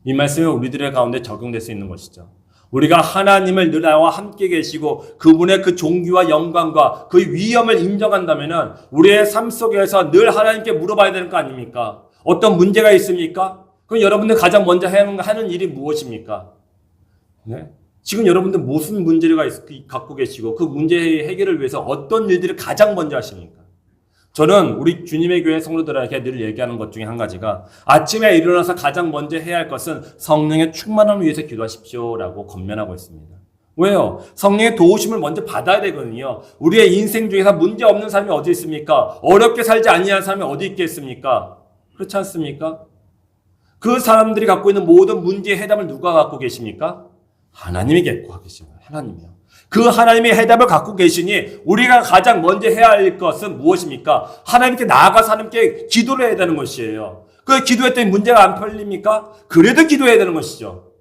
Speaker 4: 이 말씀이 우리들의 가운데 적용될 수 있는 것이죠. 우리가 하나님을 늘 나와 함께 계시고 그분의 그 존귀와 영광과 그 위엄을 인정한다면 우리의 삶 속에서 늘 하나님께 물어봐야 되는 거 아닙니까? 어떤 문제가 있습니까? 그럼 여러분들 가장 먼저 하는 일이 무엇입니까? 네? 지금 여러분들 무슨 문제를 갖고 계시고 그 문제 해결을 위해서 어떤 일들을 가장 먼저 하십니까? 저는 우리 주님의 교회 성도들에게 늘 얘기하는 것 중에 한 가지가 아침에 일어나서 가장 먼저 해야 할 것은 성령의 충만함을 위해서 기도하십시오라고 권면하고 있습니다. 왜요? 성령의 도우심을 먼저 받아야 되거든요. 우리의 인생 중에서 문제 없는 사람이 어디 있습니까? 어렵게 살지 아니한 사람이 어디 있겠습니까? 그렇지 않습니까? 그 사람들이 갖고 있는 모든 문제의 해답을 누가 갖고 계십니까? 하나님이 갖고 계십니다. 하나님이요. 그 하나님의 해답을 갖고 계시니 우리가 가장 먼저 해야 할 것은 무엇입니까? 하나님께 나아가서 하나님께 기도를 해야 되는 것이에요. 그 기도했더니 문제가 안 풀립니까? 그래도 기도해야 되는 것이죠.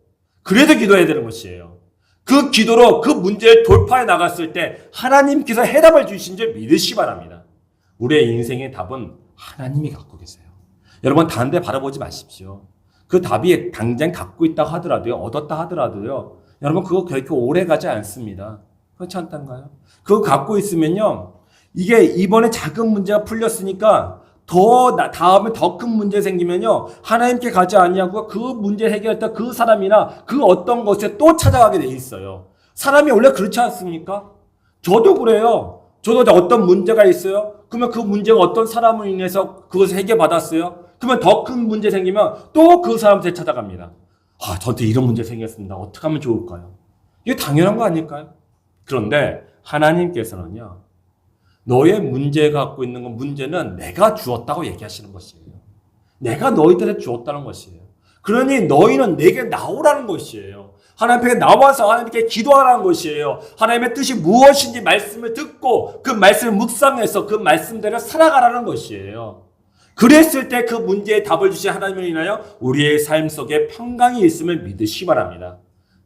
Speaker 4: 그래도 기도해야 되는 것이에요. 그 기도로 그 문제를 돌파해 나갔을 때 하나님께서 해답을 주신 줄 믿으시기 바랍니다. 우리의 인생의 답은 하나님이 갖고 계세요. 여러분 다른 데 바라보지 마십시오. 그 답이 당장 갖고 있다 하더라도요. 얻었다 하더라도요. 여러분 그거 결코 오래 가지 않습니다. 그렇지 않단가요? 그거 갖고 있으면요. 이게 이번에 작은 문제가 풀렸으니까 다음에 더 큰 문제 생기면요. 하나님께 가지 아니하고 그 문제 해결했다 그 사람이나 그 어떤 것에 또 찾아가게 돼 있어요. 사람이 원래 그렇지 않습니까? 저도 그래요. 저도 어떤 문제가 있어요. 그러면 그 문제가 어떤 사람으로 인해서 그것을 해결받았어요. 그러면 더 큰 문제 생기면 또 그 사람한테 찾아갑니다. 아, 저한테 이런 문제 생겼습니다. 어떻게 하면 좋을까요? 이게 당연한 거 아닐까요? 그런데 하나님께서는요. 너의 문제가 갖고 있는 건 문제는 내가 주었다고 얘기하시는 것이에요. 내가 너희들에 주었다는 것이에요. 그러니 너희는 내게 나오라는 것이에요. 하나님께 나와서 하나님께 기도하라는 것이에요. 하나님의 뜻이 무엇인지 말씀을 듣고 그 말씀을 묵상해서 그 말씀대로 살아가라는 것이에요. 그랬을 때 그 문제에 답을 주신 하나님을 인하여 우리의 삶 속에 평강이 있음을 믿으시기 바랍니다.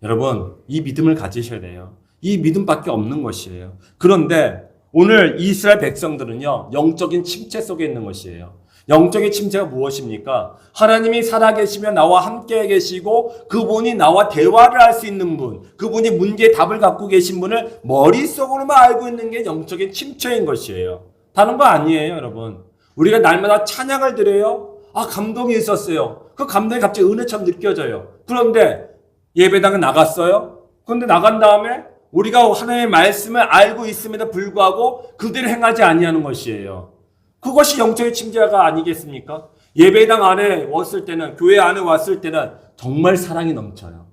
Speaker 4: 여러분 이 믿음을 가지셔야 돼요. 이 믿음밖에 없는 것이에요. 그런데 오늘 이스라엘 백성들은요. 영적인 침체 속에 있는 것이에요. 영적인 침체가 무엇입니까? 하나님이 살아계시며 나와 함께 계시고 그분이 나와 대화를 할 수 있는 분, 그분이 문제의 답을 갖고 계신 분을 머릿속으로만 알고 있는 게 영적인 침체인 것이에요. 다른 거 아니에요, 여러분. 우리가 날마다 찬양을 드려요. 아, 감동이 있었어요. 그 감동이 갑자기 은혜처럼 느껴져요. 그런데 예배당에 나갔어요. 그런데 나간 다음에 우리가 하나님의 말씀을 알고 있음에도 불구하고 그대로 행하지 아니하는 것이에요. 그것이 영적인 침체가 아니겠습니까? 예배당 안에 왔을 때는, 교회 안에 왔을 때는 정말 사랑이 넘쳐요.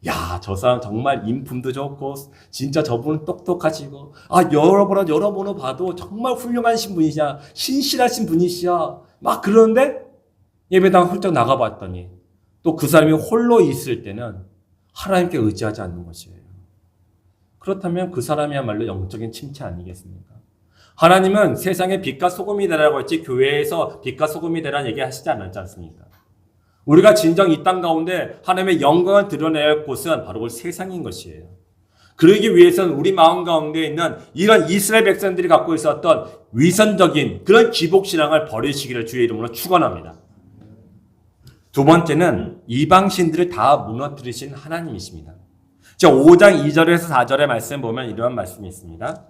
Speaker 4: 야, 저 사람 정말 인품도 좋고 진짜 저분은 똑똑하시고 여러 번호 봐도 정말 훌륭하신 분이시야. 신실하신 분이시야. 막 그러는데 예배당 훌쩍 나가봤더니 또 그 사람이 홀로 있을 때는 하나님께 의지하지 않는 것이에요. 그렇다면 그 사람이야말로 영적인 침체 아니겠습니까? 하나님은 세상의 빛과 소금이 되라고 했지 교회에서 빛과 소금이 되라는 얘기 하시지 않았지 않습니까? 우리가 진정 이 땅 가운데 하나님의 영광을 드러내야 할 곳은 바로 그 세상인 것이에요. 그러기 위해서는 우리 마음 가운데 있는 이런 이스라엘 백성들이 갖고 있었던 위선적인 그런 기복신앙을 버리시기를 주의 이름으로 축원합니다. 두 번째는 이방신들을 다 무너뜨리신 하나님이십니다. 5장 2절에서 4절의 말씀 보면 이러한 말씀이 있습니다.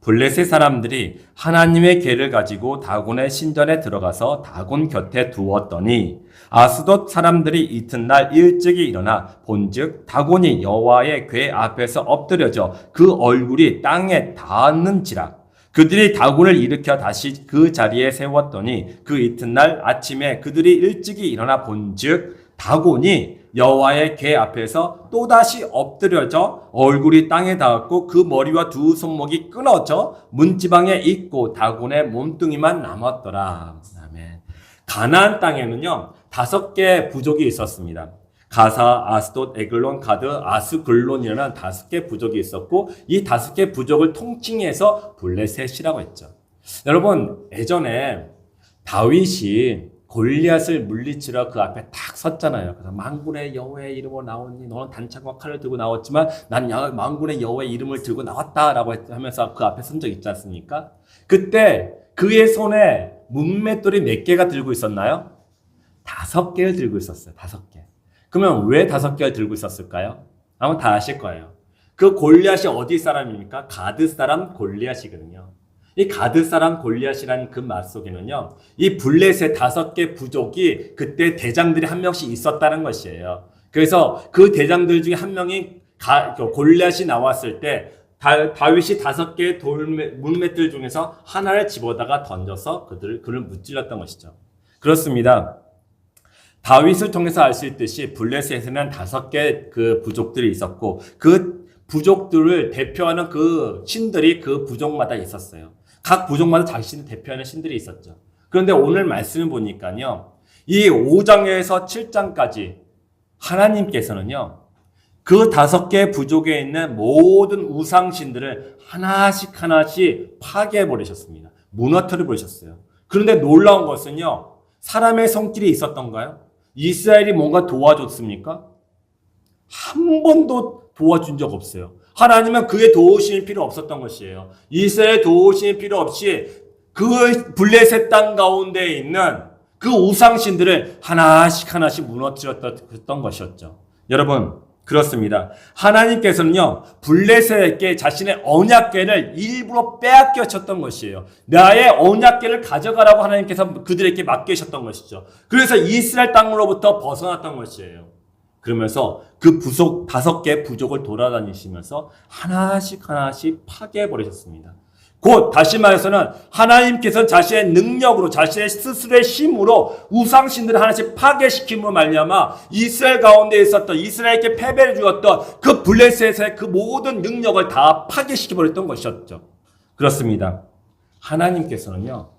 Speaker 4: 블레셋 사람들이 하나님의 궤를 가지고 다곤의 신전에 들어가서 다곤 곁에 두었더니 아스돗 사람들이 이튿날 일찍이 일어나 본즉 다곤이 여호와의 궤 앞에서 엎드려져 그 얼굴이 땅에 닿았는지라. 그들이 다곤을 일으켜 다시 그 자리에 세웠더니 그 이튿날 아침에 그들이 일찍이 일어나 본즉 다곤이 여호와의 궤 앞에서 또다시 엎드려져 얼굴이 땅에 닿았고 그 머리와 두 손목이 끊어져 문지방에 있고 다곤의 몸뚱이만 남았더라. 아멘. 가나안 땅에는요 5개 부족이 있었습니다. 가사, 아스돗, 에글론, 가드, 아스글론이라는 5개 부족이 있었고 이 5개 부족을 통칭해서 블레셋이라고 했죠. 여러분 예전에 다윗이 골리앗을 물리치러 그 앞에 딱 섰잖아요. 그래서 만군의 여호와의 이름으로 나오니 너는 단창과 칼을 들고 나왔지만 난 만군의 여호와의 이름을 들고 나왔다라고 하면서 그 앞에 선 적 있지 않습니까? 그때 그의 손에 문맷돌이 몇 개가 들고 있었나요? 5개를 들고 있었어요. 5개. 그러면 왜 5개를 들고 있었을까요? 아마 다 아실 거예요. 그 골리앗이 어디 사람입니까? 가드 사람 골리앗이거든요. 이 가드 사람 골리앗이라는 그 말 속에는요, 이 블레셋 5개 부족이 그때 대장들이 한 명씩 있었다는 것이에요. 그래서 그 대장들 중에 한 명이 골리앗이 나왔을 때 다윗이 5개의 문맷들 중에서 하나를 집어다가 던져서 그를 무찔렀던 것이죠. 그렇습니다. 다윗을 통해서 알 수 있듯이 블레셋에는 5개 그 부족들이 있었고 그 부족들을 대표하는 그 신들이 그 부족마다 있었어요. 각 부족마다 자신을 대표하는 신들이 있었죠. 그런데 오늘 말씀을 보니까요, 이 5장에서 7장까지 하나님께서는요, 그 5개 부족에 있는 모든 우상신들을 하나씩 파괴해버리셨습니다. 무너뜨려버리셨어요. 그런데 놀라운 것은요, 사람의 손길이 있었던가요? 이스라엘이 뭔가 도와줬습니까? 한 번도 도와준 적 없어요. 하나님은 그의 도우심이 필요 없었던 것이에요. 이스라엘의 도우심이 필요 없이 그 블레셋 땅 가운데 있는 그 우상신들을 하나씩 무너뜨렸던 것이었죠. 여러분, 그렇습니다. 하나님께서는요, 블레셋에게 자신의 언약궤를 일부러 빼앗겼던 것이에요. 나의 언약궤를 가져가라고 하나님께서 그들에게 맡기셨던 것이죠. 그래서 이스라엘 땅으로부터 벗어났던 것이에요. 그러면서 그 5개 부족을 돌아다니시면서 하나씩 파괴해버리셨습니다. 곧 다시 말해서는 하나님께서 자신의 능력으로 자신의 스스로의 힘으로 우상신들을 하나씩 파괴시킴으로 말미암아 이스라엘 가운데 있었던 이스라엘에게 패배를 주었던 그 블레셋의 그 모든 능력을 다 파괴시켜버렸던 것이었죠. 그렇습니다. 하나님께서는요,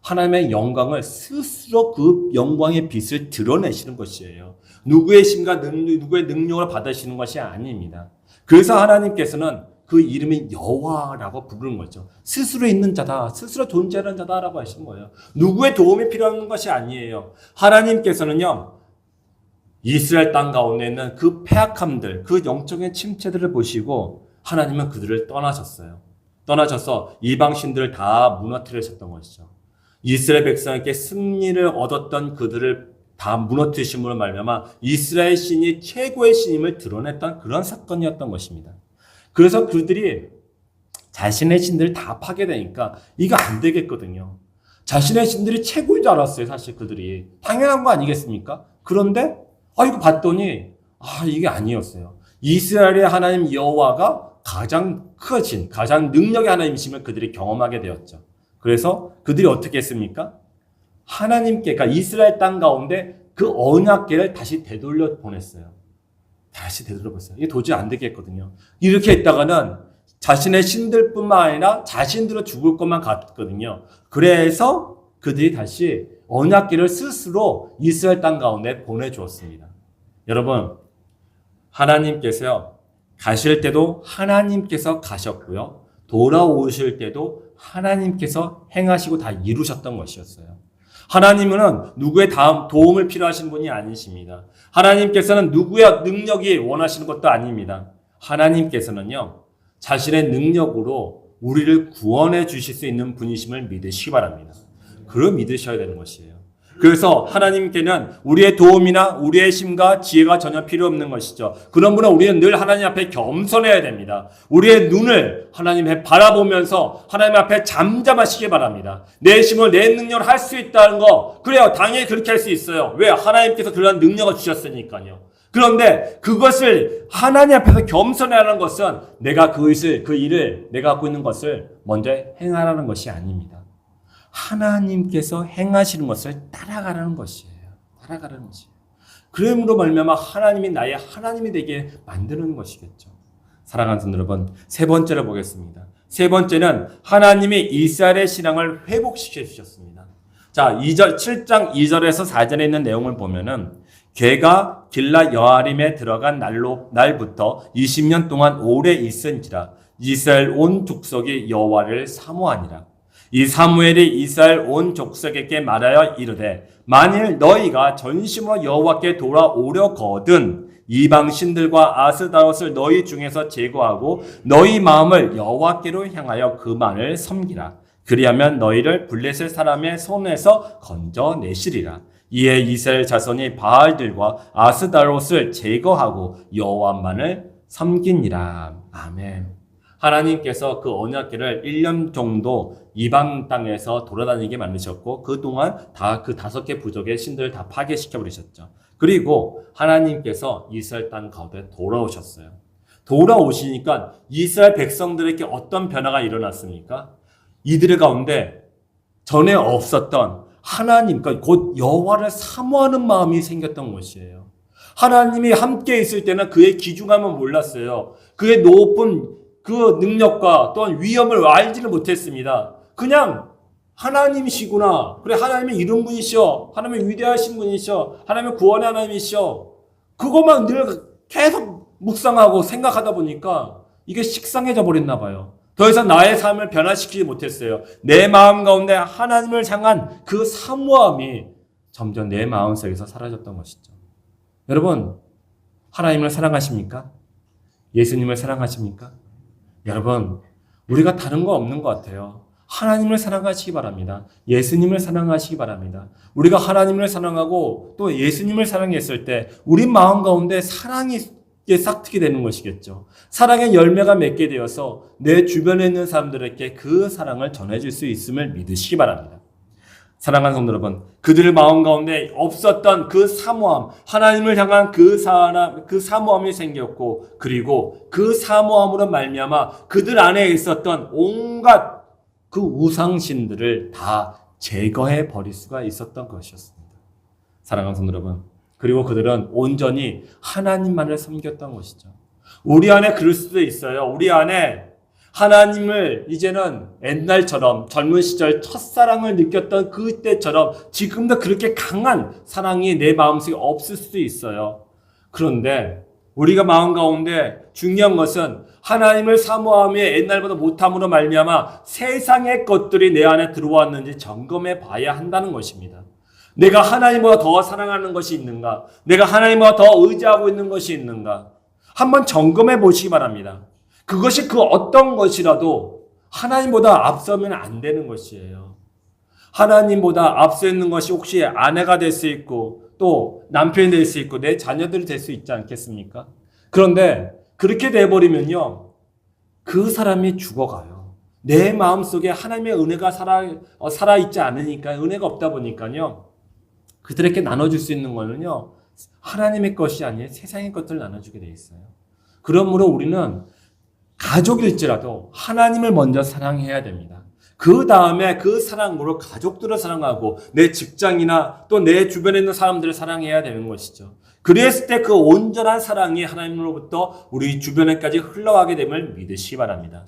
Speaker 4: 하나님의 영광을 스스로 그 영광의 빛을 드러내시는 것이에요. 누구의 힘과 누구의 능력을 받으시는 것이 아닙니다. 그래서 하나님께서는 그 이름이 여호와라고 부르는 거죠. 스스로 있는 자다, 스스로 존재하는 자다라고 하시는 거예요. 누구의 도움이 필요한 것이 아니에요. 하나님께서는요, 이스라엘 땅 가운데 있는 그 패악함들, 그 영적인 침체들을 보시고 하나님은 그들을 떠나셨어요. 떠나셔서 이방신들을 다 무너뜨리셨던 것이죠. 이스라엘 백성에게 승리를 얻었던 그들을 다 무너뜨리심으로 말미암아 이스라엘 신이 최고의 신임을 드러냈던 그런 사건이었던 것입니다. 그래서 그들이 자신의 신들을 다 파괴되니까 이거 안 되겠거든요. 자신의 신들이 최고인 줄 알았어요. 사실 그들이. 당연한 거 아니겠습니까? 그런데 이거 봤더니 이게 아니었어요. 이스라엘의 하나님 여호와가 가장 크신, 가장 능력의 하나님이심을 그들이 경험하게 되었죠. 그래서 그들이 어떻게 했습니까? 하나님께, 그러니까 이스라엘 땅 가운데 그 언약궤를 다시 되돌려 보냈어요. 다시 되돌려보세요. 이게 도저히 안 되겠거든요. 이렇게 했다가는 자신의 신들뿐만 아니라 자신들은 죽을 것만 같거든요. 그래서 그들이 다시 언약궤를 스스로 이스라엘 땅 가운데 보내주었습니다. 여러분, 하나님께서요, 가실 때도 하나님께서 가셨고요, 돌아오실 때도 하나님께서 행하시고 다 이루셨던 것이었어요. 하나님은 누구의 도움을 필요하신 분이 아니십니다. 하나님께서는 누구의 능력이 원하시는 것도 아닙니다. 하나님께서는요, 자신의 능력으로 우리를 구원해 주실 수 있는 분이심을 믿으시기 바랍니다. 그걸 믿으셔야 되는 것이에요. 그래서 하나님께는 우리의 도움이나 우리의 힘과 지혜가 전혀 필요 없는 것이죠. 그러므로 우리는 늘 하나님 앞에 겸손해야 됩니다. 우리의 눈을 하나님 앞에 바라보면서 하나님 앞에 잠잠하시기 바랍니다. 내 힘을 내 능력을 할 수 있다는 거, 그래요. 당연히 그렇게 할 수 있어요. 왜? 하나님께서 그런 능력을 주셨으니까요. 그런데 그것을 하나님 앞에서 겸손해하는 것은 내가 그 일을 내가 갖고 있는 것을 먼저 행하라는 것이 아닙니다. 하나님께서 행하시는 것을 따라가라는 것이에요. 따라가라는 것이에요. 그러므로 말미암아 하나님이 나의 하나님이 되게 만드는 것이겠죠. 사랑하는 성도 여러분, 세 번째로 보겠습니다. 세 번째는 하나님이 이스라엘의 신앙을 회복시켜 주셨습니다. 자, 7장 2절에서 4절에 있는 내용을 보면은 걔가 길라 여아림에 들어간 날부터 20년 동안 오래 있은지라 이스라엘 온 족속이 여호와를 사모하니라. 이 사무엘이 이스라엘 온 족속에게 말하여 이르되 만일 너희가 전심으로 여호와께 돌아오려거든 이방 신들과 아스다롯을 너희 중에서 제거하고 너희 마음을 여호와께로 향하여 그만을 섬기라. 그리하면 너희를 블레셋 사람의 손에서 건져내시리라. 이에 이스라엘 자손이 바알들과 아스다롯을 제거하고 여호와만을 섬기니라. 아멘. 하나님께서 그 언약궤를 1년 정도 이방 땅에서 돌아다니게 만드셨고 그동안 다 그 5개 부족의 신들을 다 파괴시켜 버리셨죠. 그리고 하나님께서 이스라엘 땅 가운데 돌아오셨어요. 돌아오시니까 이스라엘 백성들에게 어떤 변화가 일어났습니까? 이들 가운데 전에 없었던 하나님, 그러니까 곧 여호와를 사모하는 마음이 생겼던 것이에요. 하나님이 함께 있을 때는 그의 귀중함을 몰랐어요. 그의 높은 그 능력과 또한 위엄을 알지를 못했습니다. 그냥 하나님이시구나. 그래, 하나님의 이런 분이시오. 하나님의 위대하신 분이시오. 하나님의 구원의 하나님이시오. 그것만 늘 계속 묵상하고 생각하다 보니까 이게 식상해져 버렸나 봐요. 더 이상 나의 삶을 변화시키지 못했어요. 내 마음 가운데 하나님을 향한 그 사모함이 점점 내 마음속에서 사라졌던 것이죠. 여러분, 하나님을 사랑하십니까? 예수님을 사랑하십니까? 여러분, 우리가 다른 거 없는 것 같아요. 하나님을 사랑하시기 바랍니다. 예수님을 사랑하시기 바랍니다. 우리가 하나님을 사랑하고 또 예수님을 사랑했을 때 우리 마음 가운데 사랑이 싹트게 되는 것이겠죠. 사랑의 열매가 맺게 되어서 내 주변에 있는 사람들에게 그 사랑을 전해줄 수 있음을 믿으시기 바랍니다. 사랑하는 성도 여러분, 그들의 마음 가운데 없었던 그 사모함, 하나님을 향한 그 사모함이 생겼고, 그리고 그 사모함으로 말미암아 그들 안에 있었던 온갖 그 우상신들을 다 제거해 버릴 수가 있었던 것이었습니다. 사랑하는 성도 여러분, 그리고 그들은 온전히 하나님만을 섬겼던 것이죠. 우리 안에 그럴 수도 있어요. 우리 안에 하나님을 이제는 옛날처럼 젊은 시절 첫사랑을 느꼈던 그때처럼 지금도 그렇게 강한 사랑이 내 마음속에 없을 수도 있어요. 그런데 우리가 마음 가운데 중요한 것은 하나님을 사모함에 옛날보다 못함으로 말미암아 세상의 것들이 내 안에 들어왔는지 점검해 봐야 한다는 것입니다. 내가 하나님보다 더 사랑하는 것이 있는가? 내가 하나님보다 더 의지하고 있는 것이 있는가? 한번 점검해 보시기 바랍니다. 그것이 그 어떤 것이라도 하나님보다 앞서면 안 되는 것이에요. 하나님보다 앞서 있는 것이 혹시 아내가 될 수 있고 또 남편이 될 수 있고 내 자녀들이 될 수 있지 않겠습니까? 그런데 그렇게 돼버리면요, 그 사람이 죽어가요. 내 마음속에 하나님의 은혜가 살아있지 않으니까, 은혜가 없다 보니까요, 그들에게 나눠줄 수 있는 거는요, 하나님의 것이 아니라 세상의 것들을 나눠주게 돼 있어요. 그러므로 우리는 가족일지라도 하나님을 먼저 사랑해야 됩니다. 그 다음에 그 사랑으로 가족들을 사랑하고 내 직장이나 또 내 주변에 있는 사람들을 사랑해야 되는 것이죠. 그랬을 때 그 온전한 사랑이 하나님으로부터 우리 주변에까지 흘러가게 됨을 믿으시기 바랍니다.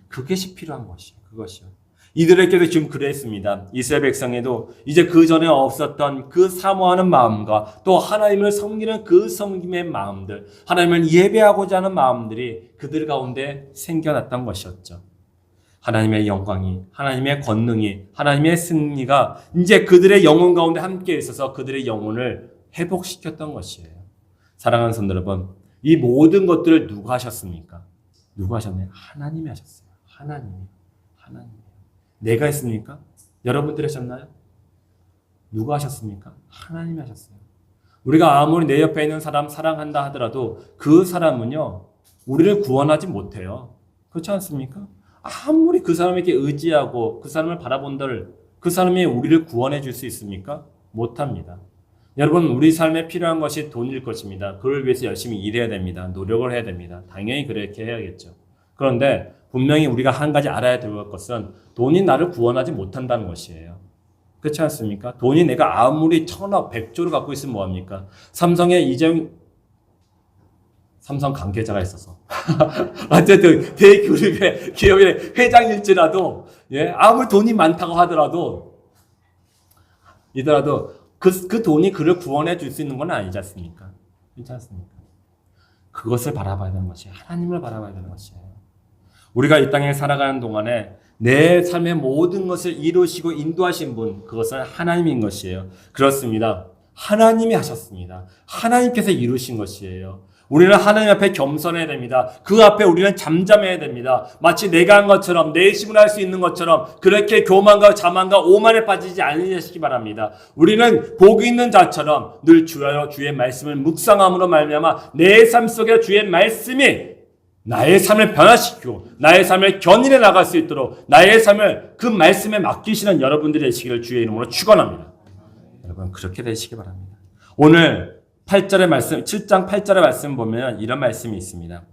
Speaker 4: 그것이 필요한 것이요. 그것이요. 이들에게도 지금 그랬습니다. 이스라엘 백성에도 이제 그 전에 없었던 그 사모하는 마음과 또 하나님을 섬기는 그 섬김의 마음들, 하나님을 예배하고자 하는 마음들이 그들 가운데 생겨났던 것이었죠. 하나님의 영광이, 하나님의 권능이, 하나님의 승리가 이제 그들의 영혼 가운데 함께 있어서 그들의 영혼을 회복시켰던 것이에요. 사랑하는 성도 여러분, 이 모든 것들을 누가 하셨습니까? 누가 하셨나요? 하나님이 하셨어요. 하나님이. 내가 했습니까? 여러분들이 하셨나요? 누가 하셨습니까? 하나님이 하셨어요. 우리가 아무리 내 옆에 있는 사람 사랑한다 하더라도 그 사람은요, 우리를 구원하지 못해요. 그렇지 않습니까? 아무리 그 사람에게 의지하고 그 사람을 바라본들 그 사람이 우리를 구원해 줄 수 있습니까? 못합니다. 여러분, 우리 삶에 필요한 것이 돈일 것입니다. 그걸 위해서 열심히 일해야 됩니다. 노력을 해야 됩니다. 당연히 그렇게 해야겠죠. 그런데 분명히 우리가 한 가지 알아야 될 것은 돈이 나를 구원하지 못한다는 것이에요. 그렇지 않습니까? 돈이 내가 아무리 1000억, 100조를 갖고 있으면 뭐합니까? 삼성의 삼성 관계자가 있어서 어쨌든 대기업의 기업의 회장일지라도 아무리 돈이 많다고 하더라도 그 돈이 그를 구원해 줄 수 있는 건 아니지 않습니까? 그렇지 않습니까? 그것을 바라봐야 되는 것이에요. 하나님을 바라봐야 되는 것이에요. 우리가 이 땅에 살아가는 동안에 내 삶의 모든 것을 이루시고 인도하신 분, 그것은 하나님인 것이에요. 그렇습니다. 하나님이 하셨습니다. 하나님께서 이루신 것이에요. 우리는 하나님 앞에 겸손해야 됩니다. 그 앞에 우리는 잠잠해야 됩니다. 마치 내가 한 것처럼, 내 힘을 할 수 있는 것처럼 그렇게 교만과 자만과 오만에 빠지지 않으시기 바랍니다. 우리는 복 있는 자처럼 늘 주의 말씀을 묵상함으로 말미암아 내 삶 속에 주의 말씀이 나의 삶을 변화시키고 나의 삶을 견인해 나갈 수 있도록 나의 삶을 그 말씀에 맡기시는 여러분들이 되시기를 주의 이름으로 축원합니다. 여러분, 그렇게 되시기 바랍니다. 오늘 8절의 말씀, 7장 8절의 말씀 보면 이런 말씀이 있습니다.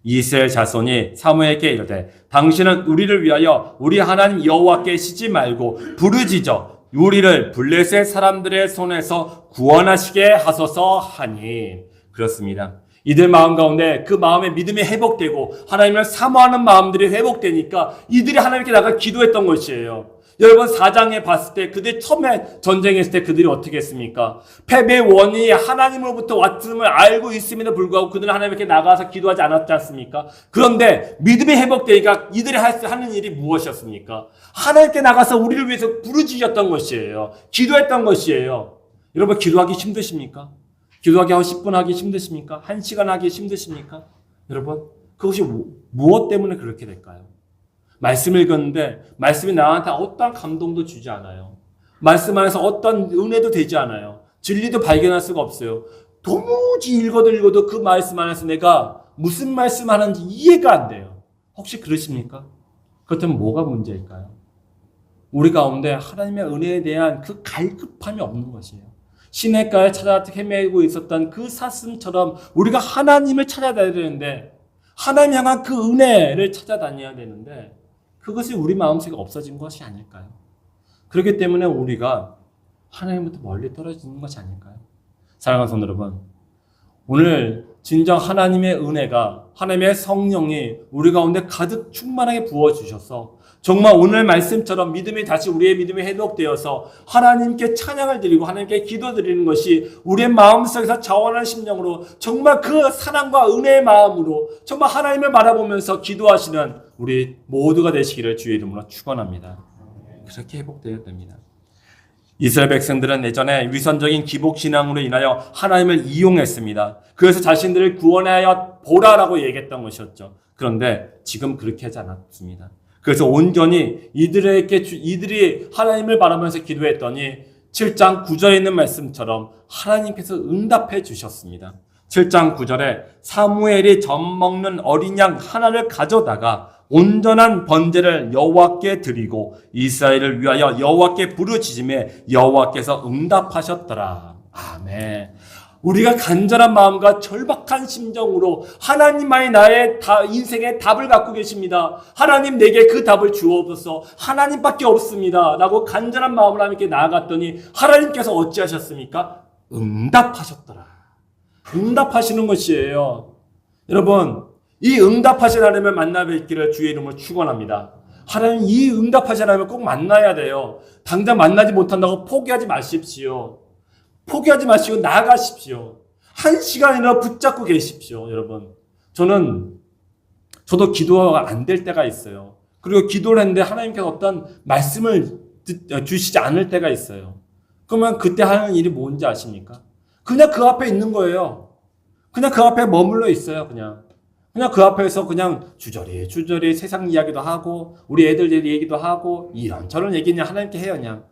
Speaker 4: 이스라엘 자손이 사무엘에게 이르되 당신은 우리를 위하여 우리 하나님 여호와께 쉬지 말고 부르짖어 우리를 블레셋 사람들의 손에서 구원하시게 하소서 하니. 그렇습니다. 이들 마음 가운데 그 마음의 믿음이 회복되고 하나님을 사모하는 마음들이 회복되니까 이들이 하나님께 나가 기도했던 것이에요. 여러분, 4장에 봤을 때 그들이 처음에 전쟁했을 때 그들이 어떻게 했습니까? 패배의 원인이 하나님으로부터 왔음을 알고 있음에도 불구하고 그들은 하나님께 나가서 기도하지 않았지 않습니까? 그런데 믿음이 회복되니까 이들이 하는 일이 무엇이었습니까? 하나님께 나가서 우리를 위해서 부르짖었던 것이에요. 기도했던 것이에요. 여러분, 기도하기 힘드십니까? 기도하기 10분 하기 힘드십니까? 1시간 하기 힘드십니까? 여러분, 그것이 무엇 때문에 그렇게 될까요? 말씀을 읽었는데 말씀이 나한테 어떠한 감동도 주지 않아요. 말씀 안에서 어떤 은혜도 되지 않아요. 진리도 발견할 수가 없어요. 도무지 읽어도 그 말씀 안에서 내가 무슨 말씀하는지 이해가 안 돼요. 혹시 그러십니까? 그렇다면 뭐가 문제일까요? 우리 가운데 하나님의 은혜에 대한 그 갈급함이 없는 것이에요. 시냇가에 찾아 헤매고 있었던 그 사슴처럼 우리가 하나님을 찾아다녀야 되는데, 하나님 향한 그 은혜를 찾아다녀야 되는데 그것이 우리 마음속에 없어진 것이 아닐까요? 그렇기 때문에 우리가 하나님부터 멀리 떨어지는 것이 아닐까요? 사랑하는 성도 여러분, 오늘 진정 하나님의 은혜가, 하나님의 성령이 우리 가운데 가득 충만하게 부어주셔서 정말 오늘 말씀처럼 믿음이 다시 우리의 믿음이 회복되어서 하나님께 찬양을 드리고 하나님께 기도드리는 것이 우리의 마음속에서 자원하는 심령으로 정말 그 사랑과 은혜의 마음으로 정말 하나님을 바라보면서 기도하시는 우리 모두가 되시기를 주의 이름으로 축원합니다. 그렇게 회복되어야 됩니다. 이스라엘 백성들은 예전에 위선적인 기복신앙으로 인하여 하나님을 이용했습니다. 그래서 자신들을 구원하여 보라라고 얘기했던 것이었죠. 그런데 지금 그렇게 하지 않았습니다. 그래서 온전히 이들이 하나님을 바라면서 기도했더니 7장 9절에 있는 말씀처럼 하나님께서 응답해 주셨습니다. 7장 9절에 사무엘이 젖먹는 어린 양 하나를 가져다가 온전한 번제를 여호와께 드리고 이스라엘을 위하여 여호와께 부르짖음에 여호와께서 응답하셨더라. 아멘. 우리가 간절한 마음과 절박한 심정으로 하나님만이 나의 인생의 답을 갖고 계십니다. 하나님 내게 그 답을 주옵소서. 하나님밖에 없습니다. 라고 간절한 마음으로 하나님께 나아갔더니 하나님께서 어찌하셨습니까? 응답하셨더라. 응답하시는 것이에요. 여러분, 이 응답하신 하나님을 만나 뵙기를 주의 이름으로 축원합니다. 하나님, 이 응답하신 하나님을 꼭 만나야 돼요. 당장 만나지 못한다고 포기하지 마십시오. 포기하지 마시고 나아가십시오. 1시간이나 붙잡고 계십시오. 여러분, 저도 기도가 안 될 때가 있어요. 그리고 기도를 했는데 하나님께서 어떤 말씀을 주시지 않을 때가 있어요. 그러면 그때 하는 일이 뭔지 아십니까? 그냥 그 앞에 있는 거예요. 그냥 그 앞에 머물러 있어요. 그냥 그냥 그 앞에서 그냥 주저리 세상 이야기도 하고 우리 애들 얘기도 하고 이런저런 얘기 그냥 하나님께 해요. 그냥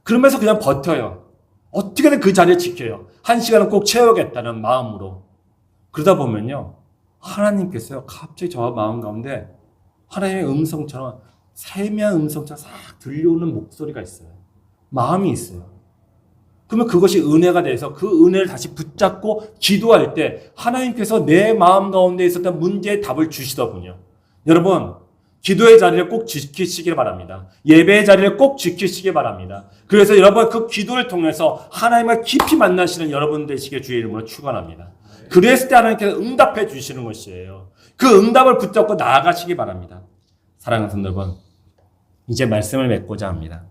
Speaker 4: 그러면서 그냥 버텨요. 어떻게든 그 자리에 지켜요. 1시간은 꼭 채우겠다는 마음으로. 그러다 보면요, 하나님께서요 갑자기 저 마음 가운데 하나님의 음성처럼, 세미한 음성처럼 싹 들려오는 목소리가 있어요. 마음이 있어요. 그러면 그것이 은혜가 돼서 그 은혜를 다시 붙잡고 기도할 때 하나님께서 내 마음 가운데 있었던 문제의 답을 주시더군요. 여러분, 기도의 자리를 꼭 지키시길 바랍니다. 예배의 자리를 꼭 지키시길 바랍니다. 그래서 여러분 그 기도를 통해서 하나님을 깊이 만나시는 여러분 되시길 주의 이름으로 축원합니다. 그랬을 때 하나님께서 응답해 주시는 것이에요. 그 응답을 붙잡고 나아가시기 바랍니다. 사랑하는 성도 여러분, 이제 말씀을 맺고자 합니다.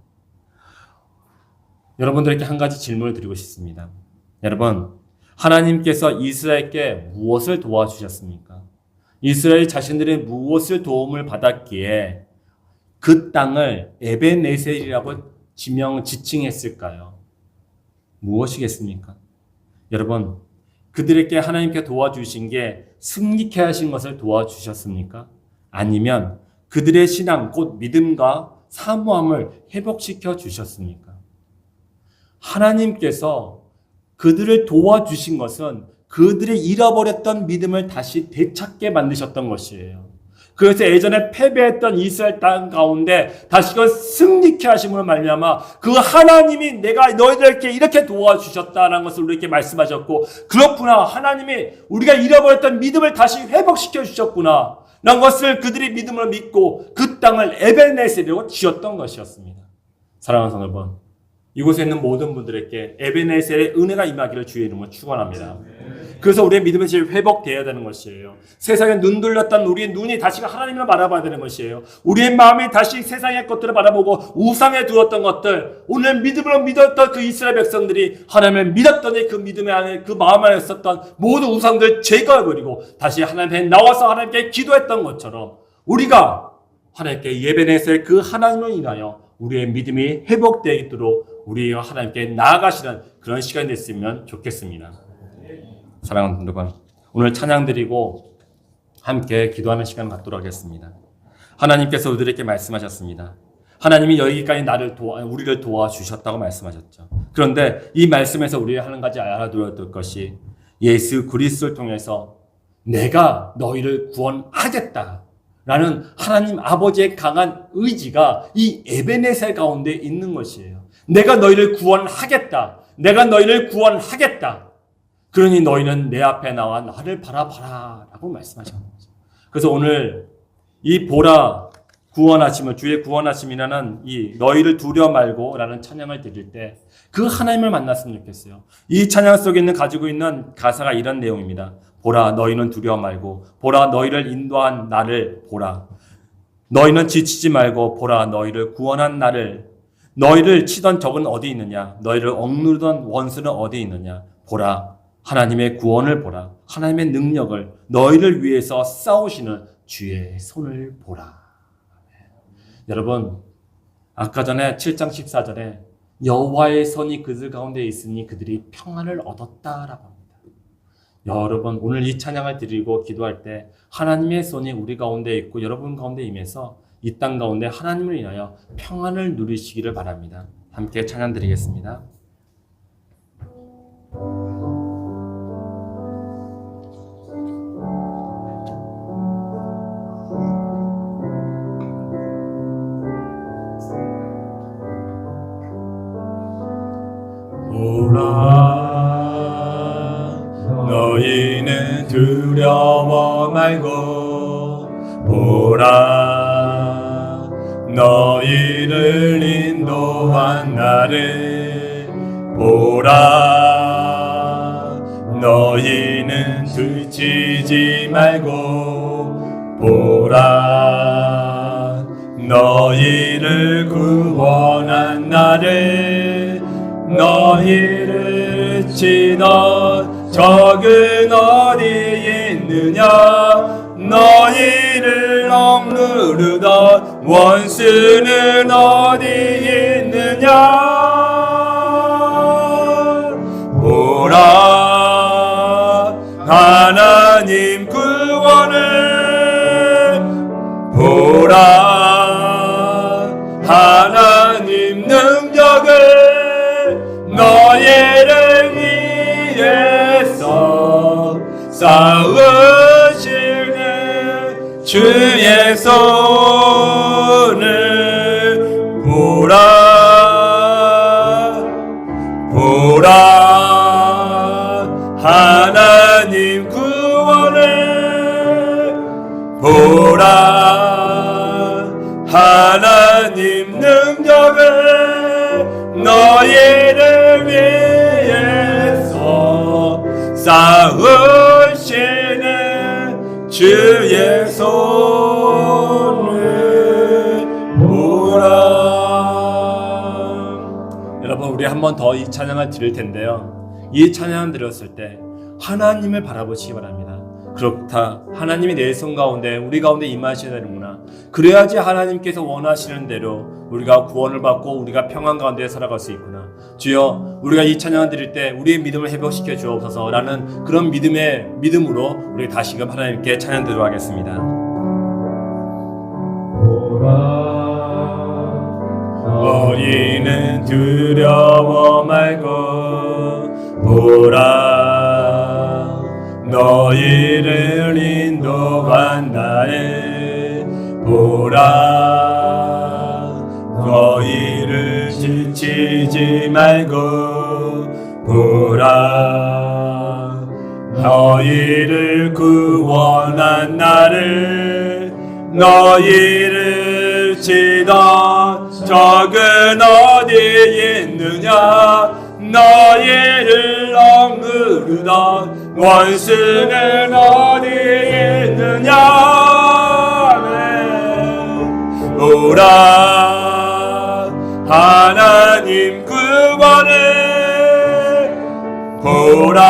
Speaker 4: 여러분들에게 한 가지 질문을 드리고 싶습니다. 여러분, 하나님께서 이스라엘께 무엇을 도와주셨습니까? 이스라엘 자신들이 무엇을 도움을 받았기에 그 땅을 에벤네셀이라고 지칭했을까요? 무엇이겠습니까? 여러분, 그들에게 하나님께 도와주신 게 승리케 하신 것을 도와주셨습니까? 아니면 그들의 신앙, 곧 믿음과 사모함을 회복시켜 주셨습니까? 하나님께서 그들을 도와주신 것은 그들이 잃어버렸던 믿음을 다시 되찾게 만드셨던 것이에요. 그래서 예전에 패배했던 이스라엘 땅 가운데 다시금 승리케 하심으로 말미암아 그 하나님이 내가 너희들에게 이렇게 도와주셨다라는 것을 우리에게 말씀하셨고, 그렇구나, 하나님이 우리가 잃어버렸던 믿음을 다시 회복시켜 주셨구나 라는 것을 그들이 믿음으로 믿고 그 땅을 에벤네셀이라고 지었던 것이었습니다. 사랑하는 성도 여러분, 이곳에 있는 모든 분들에게 에벤네셀의 은혜가 임하기를 주의 이름으로 축원합니다. 그래서 우리의 믿음이 제일 회복되어야 되는 것이에요. 세상에 눈 돌렸던 우리의 눈이 다시금 하나님을 바라봐야 되는 것이에요. 우리의 마음이 다시 세상의 것들을 바라보고 우상에 두었던 것들, 오늘 믿음으로 믿었던 그 이스라엘 백성들이 하나님을 믿었더니 그 믿음의 안에 그 마음 안에 있었던 모든 우상들 제거해버리고 다시 하나님 앞에 나와서 하나님께 기도했던 것처럼 우리가 하나님께 예배내서 그 하나님을 인하여 우리의 믿음이 회복되도록 우리와 하나님께 나아가시는 그런 시간이 됐으면 좋겠습니다. 사랑하는 여러분, 오늘 찬양 드리고 함께 기도하는 시간 갖도록 하겠습니다. 하나님께서 우리들에게 말씀하셨습니다. 하나님이 여기까지 우리를 도와주셨다고 말씀하셨죠. 그런데 이 말씀에서 우리가 하는 가지 알아둬야 될 것이 예수 그리스도를 통해서 내가 너희를 구원하겠다 라는 하나님 아버지의 강한 의지가 이 에벤네셀 가운데 있는 것이에요. 내가 너희를 구원하겠다. 내가 너희를 구원하겠다. 그러니 너희는 내 앞에 나와 나를 바라봐라 라고 말씀하셨는 거죠. 그래서 오늘 이 보라 구원하심을, 주의 구원하심이라는 이 너희를 두려 말고 라는 찬양을 드릴 때 그 하나님을 만났으면 좋겠어요. 이 찬양 속에 가지고 있는 가사가 이런 내용입니다. 보라, 너희는 두려워 말고, 보라, 너희를 인도한 나를 보라. 너희는 지치지 말고, 보라, 너희를 구원한 나를. 너희를 치던 적은 어디 있느냐? 너희를 억누르던 원수는 어디 있느냐? 보라, 하나님의 구원을 보라. 하나님의 능력을, 너희를 위해서 싸우시는 주의 손을 보라. 여러분, 아까 전에 7장 14절에 여호와의 손이 그들 가운데 있으니 그들이 평안을 얻었다라고 합니다. 여러분, 오늘 이 찬양을 드리고 기도할 때 하나님의 손이 우리 가운데 있고 여러분 가운데 임해서 이 땅 가운데 하나님을 인하여 평안을 누리시기를 바랍니다. 함께 찬양 드리겠습니다.
Speaker 3: 보라, 너희는 두려워 말고, 보라, 너희를 인도한 나를 보라, 너희는 지치지 말고, 보라, 너희를 구원한 나를, 너희를 치던 적은 어디 있느냐? 너희를 억누르던 원수는 어디 있느냐? 보라, 하나님 구원을
Speaker 4: 능력을 너희를 위해서 싸우시는 주의 손을 보라 하나님 구원을 보라 하나님 능력을 너희를 위해서 싸우시는 주의 손을 보라. 여러분, 우리 한 번 더 이 찬양을 드릴 텐데요, 이 찬양을 드렸을 때 하나님을 바라보시기 바랍니다. 그렇다, 하나님이 내 손 가운데 우리 가운데 임하셔야 되는구나. 그래야지 하나님께서 원하시는 대로 우리가 구원을 받고 우리가 평안 가운데 살아갈 수 있구나. 주여, 우리가 이 찬양을 드릴 때 우리의 믿음을 회복시켜 주옵소서라는 그런 믿음으로 우리 다시금 하나님께 찬양 드리도록 하겠습니다. 너희는 두려워 말고 보라, 너희를 인도한다에 보라, 너희를 지치지 말고 보라, 너희를 구원한 나를, 너희를 치던 적은 어디 있느냐, 너희를 억누르던 원수는 어디 있느냐. 보라 하나님 구원을, 보라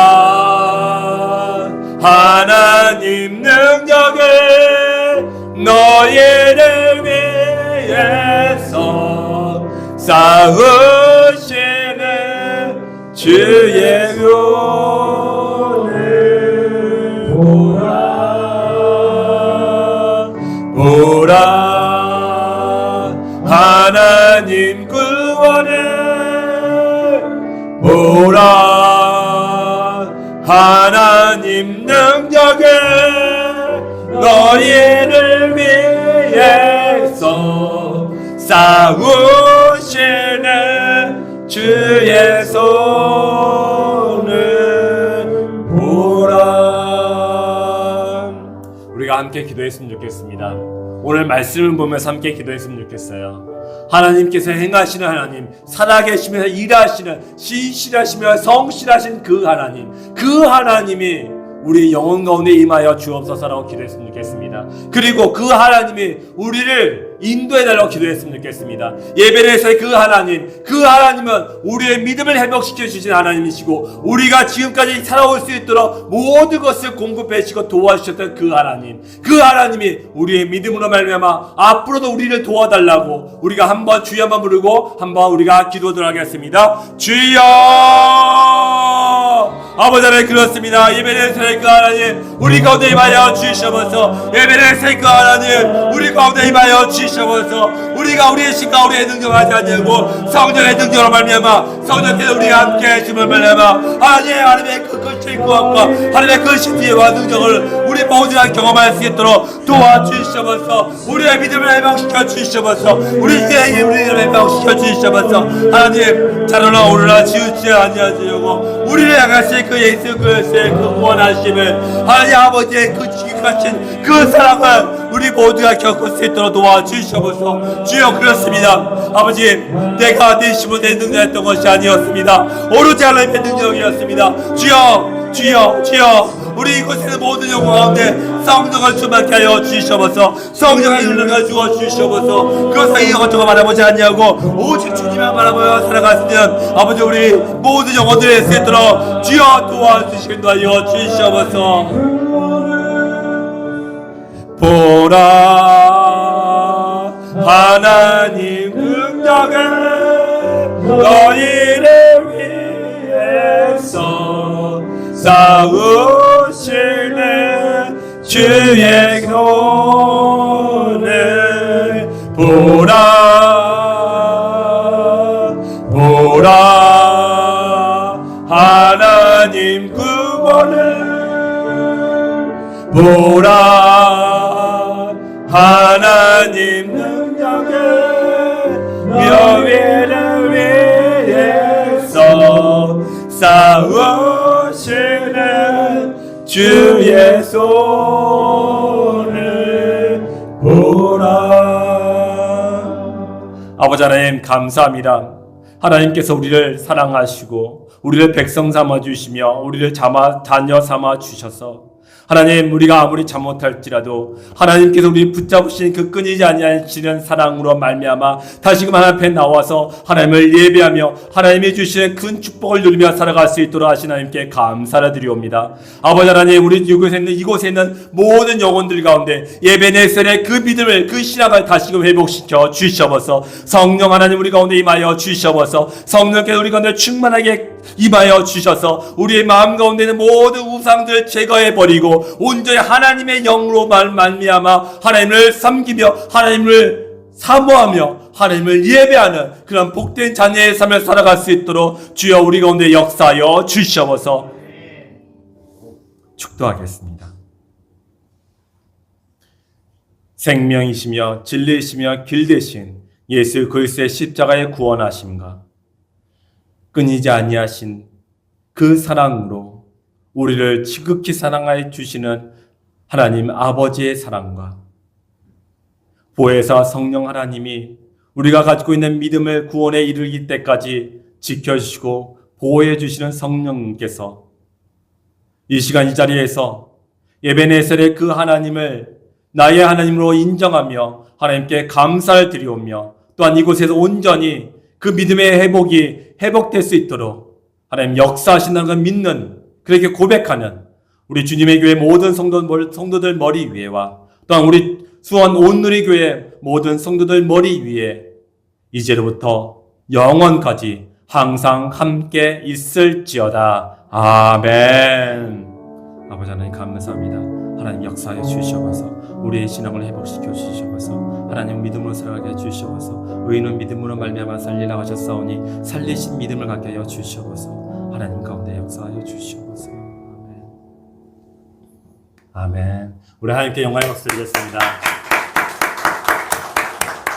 Speaker 4: 하나님 능력을 너희를 위해서 싸우시는 주의 손을 보라 하나님 구원을, 보라 하나님 능력을 너희를 위해서 싸우시는 주의 손을 보라. 우리가 함께 기도했으면 좋겠습니다. 오늘 말씀을 보면서 함께 기도했으면 좋겠어요. 하나님께서 행하시는 하나님, 살아계시면서 일하시는, 신실하시며 성실하신 그 하나님, 그 하나님이 우리 영혼 가운데 임하여 주옵소서라고 기도했으면 좋겠습니다. 그리고 그 하나님이 우리를 인도해달라고 기도했으면 좋겠습니다. 예배에서의 그 하나님은 우리의 믿음을 회복시켜 주신 하나님이시고, 우리가 지금까지 살아올 수 있도록 모든 것을 공급해 주시고 도와주셨던 그 하나님이 우리의 믿음으로 말미암아 앞으로도 우리를 도와달라고 우리가 한번 주여 한번 부르고 한번 우리가 기도하도록 하겠습니다. 주여! 아버지 하나님, 그렇습니다. 예배에서의 그 하나님 우리 가운데 임하여 주시옵소서. 예배에서의 그 하나님 우리 가운데 임하여 주시옵소서. 우리가 우리의 신과 우리의 능력을 하지 않고 성령의 능력으로 말미암아 성령께서 우리가 함께 해주면 말미암아 하나님의 그 끝의 구원과 하나님의 그 신비와 능력을 우리 모두가 경험할 수 있도록 도와주시옵소서. 우리의 믿음을 회복시켜 주시옵소서. 우리의 우리를 회복시켜 주시옵소서. 하나님, 자라나 오르나 지우지 아니하시려고 우리를 향하신 그 예수 그리스도의 그 원하심을, 하나님 아버지의 그 지극하신 그 사랑을 우리 모두가 겪을 수 있도록 도와주시옵소서. 주여, 그렇습니다. 아버지, 내가 내 힘으로 내 능력했던 것이 아니었습니다. 오로지 하나님의 능력이었습니다. 주여, 우리 이곳에서 모든 영혼 가운데 성령을 충만케 하여 주시옵소서. 성령의 능력을 주어 주시옵소서. 그것을 이것저것 바라보지 않냐고 오직 주님만 바라보며 살아갈 수 있는 아버지, 우리 모든 영혼들의 수 있도록 주여 도와주시기도 하여 주시옵소서. 보라 하나님 능력을 너희를 위해서 싸우시는 주의 손을 보라 보라 하나님 구원을 보라 하나님 능력을 묘회를 위해서 싸우시는 주의 손을 보라. 아버지 하나님 감사합니다. 하나님께서 우리를 사랑하시고 우리를 백성 삼아 주시며 우리를 자녀 삼아 주셔서 하나님 우리가 아무리 잘못할지라도 하나님께서 우리를 붙잡으신 그 끊이지 아니하시는 사랑으로 말미암아 다시금 하나님 앞에 나와서 하나님을 예배하며 하나님이 주시는 큰 축복을 누리며 살아갈 수 있도록 하신 하나님께 감사를 드리옵니다. 아버지 하나님 우리 이곳에 있는 모든 영혼들 가운데 예배네셀의 그 믿음을 그 신앙을 다시금 회복시켜 주시옵소서. 성령 하나님 우리 가운데 임하여 주시옵소서. 성령께서 우리 가운데 충만하게 임하여 주셔서 우리의 마음 가운데 있는 모든 우상들을 제거해버리고 온전히 하나님의 영으로 말미암아 하나님을 섬기며 하나님을 사모하며 하나님을 예배하는 그런 복된 자녀의 삶을 살아갈 수 있도록 주여 우리 가운데 역사하여 주시옵소서. 축도하겠습니다. 생명이시며 진리이시며 길 되신 예수 그리스도의 십자가의 구원하심과 끊이지 아니하신 그 사랑으로 우리를 지극히 사랑하여 주시는 하나님 아버지의 사랑과 보혜사 성령 하나님이 우리가 가지고 있는 믿음을 구원에 이르기 때까지 지켜주시고 보호해 주시는 성령님께서 이 시간 이 자리에서 예배네셀의 그 하나님을 나의 하나님으로 인정하며 하나님께 감사를 드리오며 또한 이곳에서 온전히 그 믿음의 회복될 수 있도록 하나님 역사하신다는 걸 믿는 그렇게 고백하는 우리 주님의 교회 모든 성도들 머리 위에와 또한 우리 수원 온누리 교회 모든 성도들 머리 위에 이제로부터 영원까지 항상 함께 있을지어다. 아멘. 아버지 하나님 감사합니다. 하나님 역사하여 주시옵소서. 우리의 신앙을 회복시켜 주시옵소서. 하나님 믿음으로 살아가게 해주시옵소서. 의인은 믿음으로 말미암아 살리라 하셨사오니 살리신 믿음을 갖게 하여 주시옵소서. 하나님 가운데 역사하여 주시옵소서. 아멘. 아멘. 우리 하나님께 영광의 박수 드리겠습니다.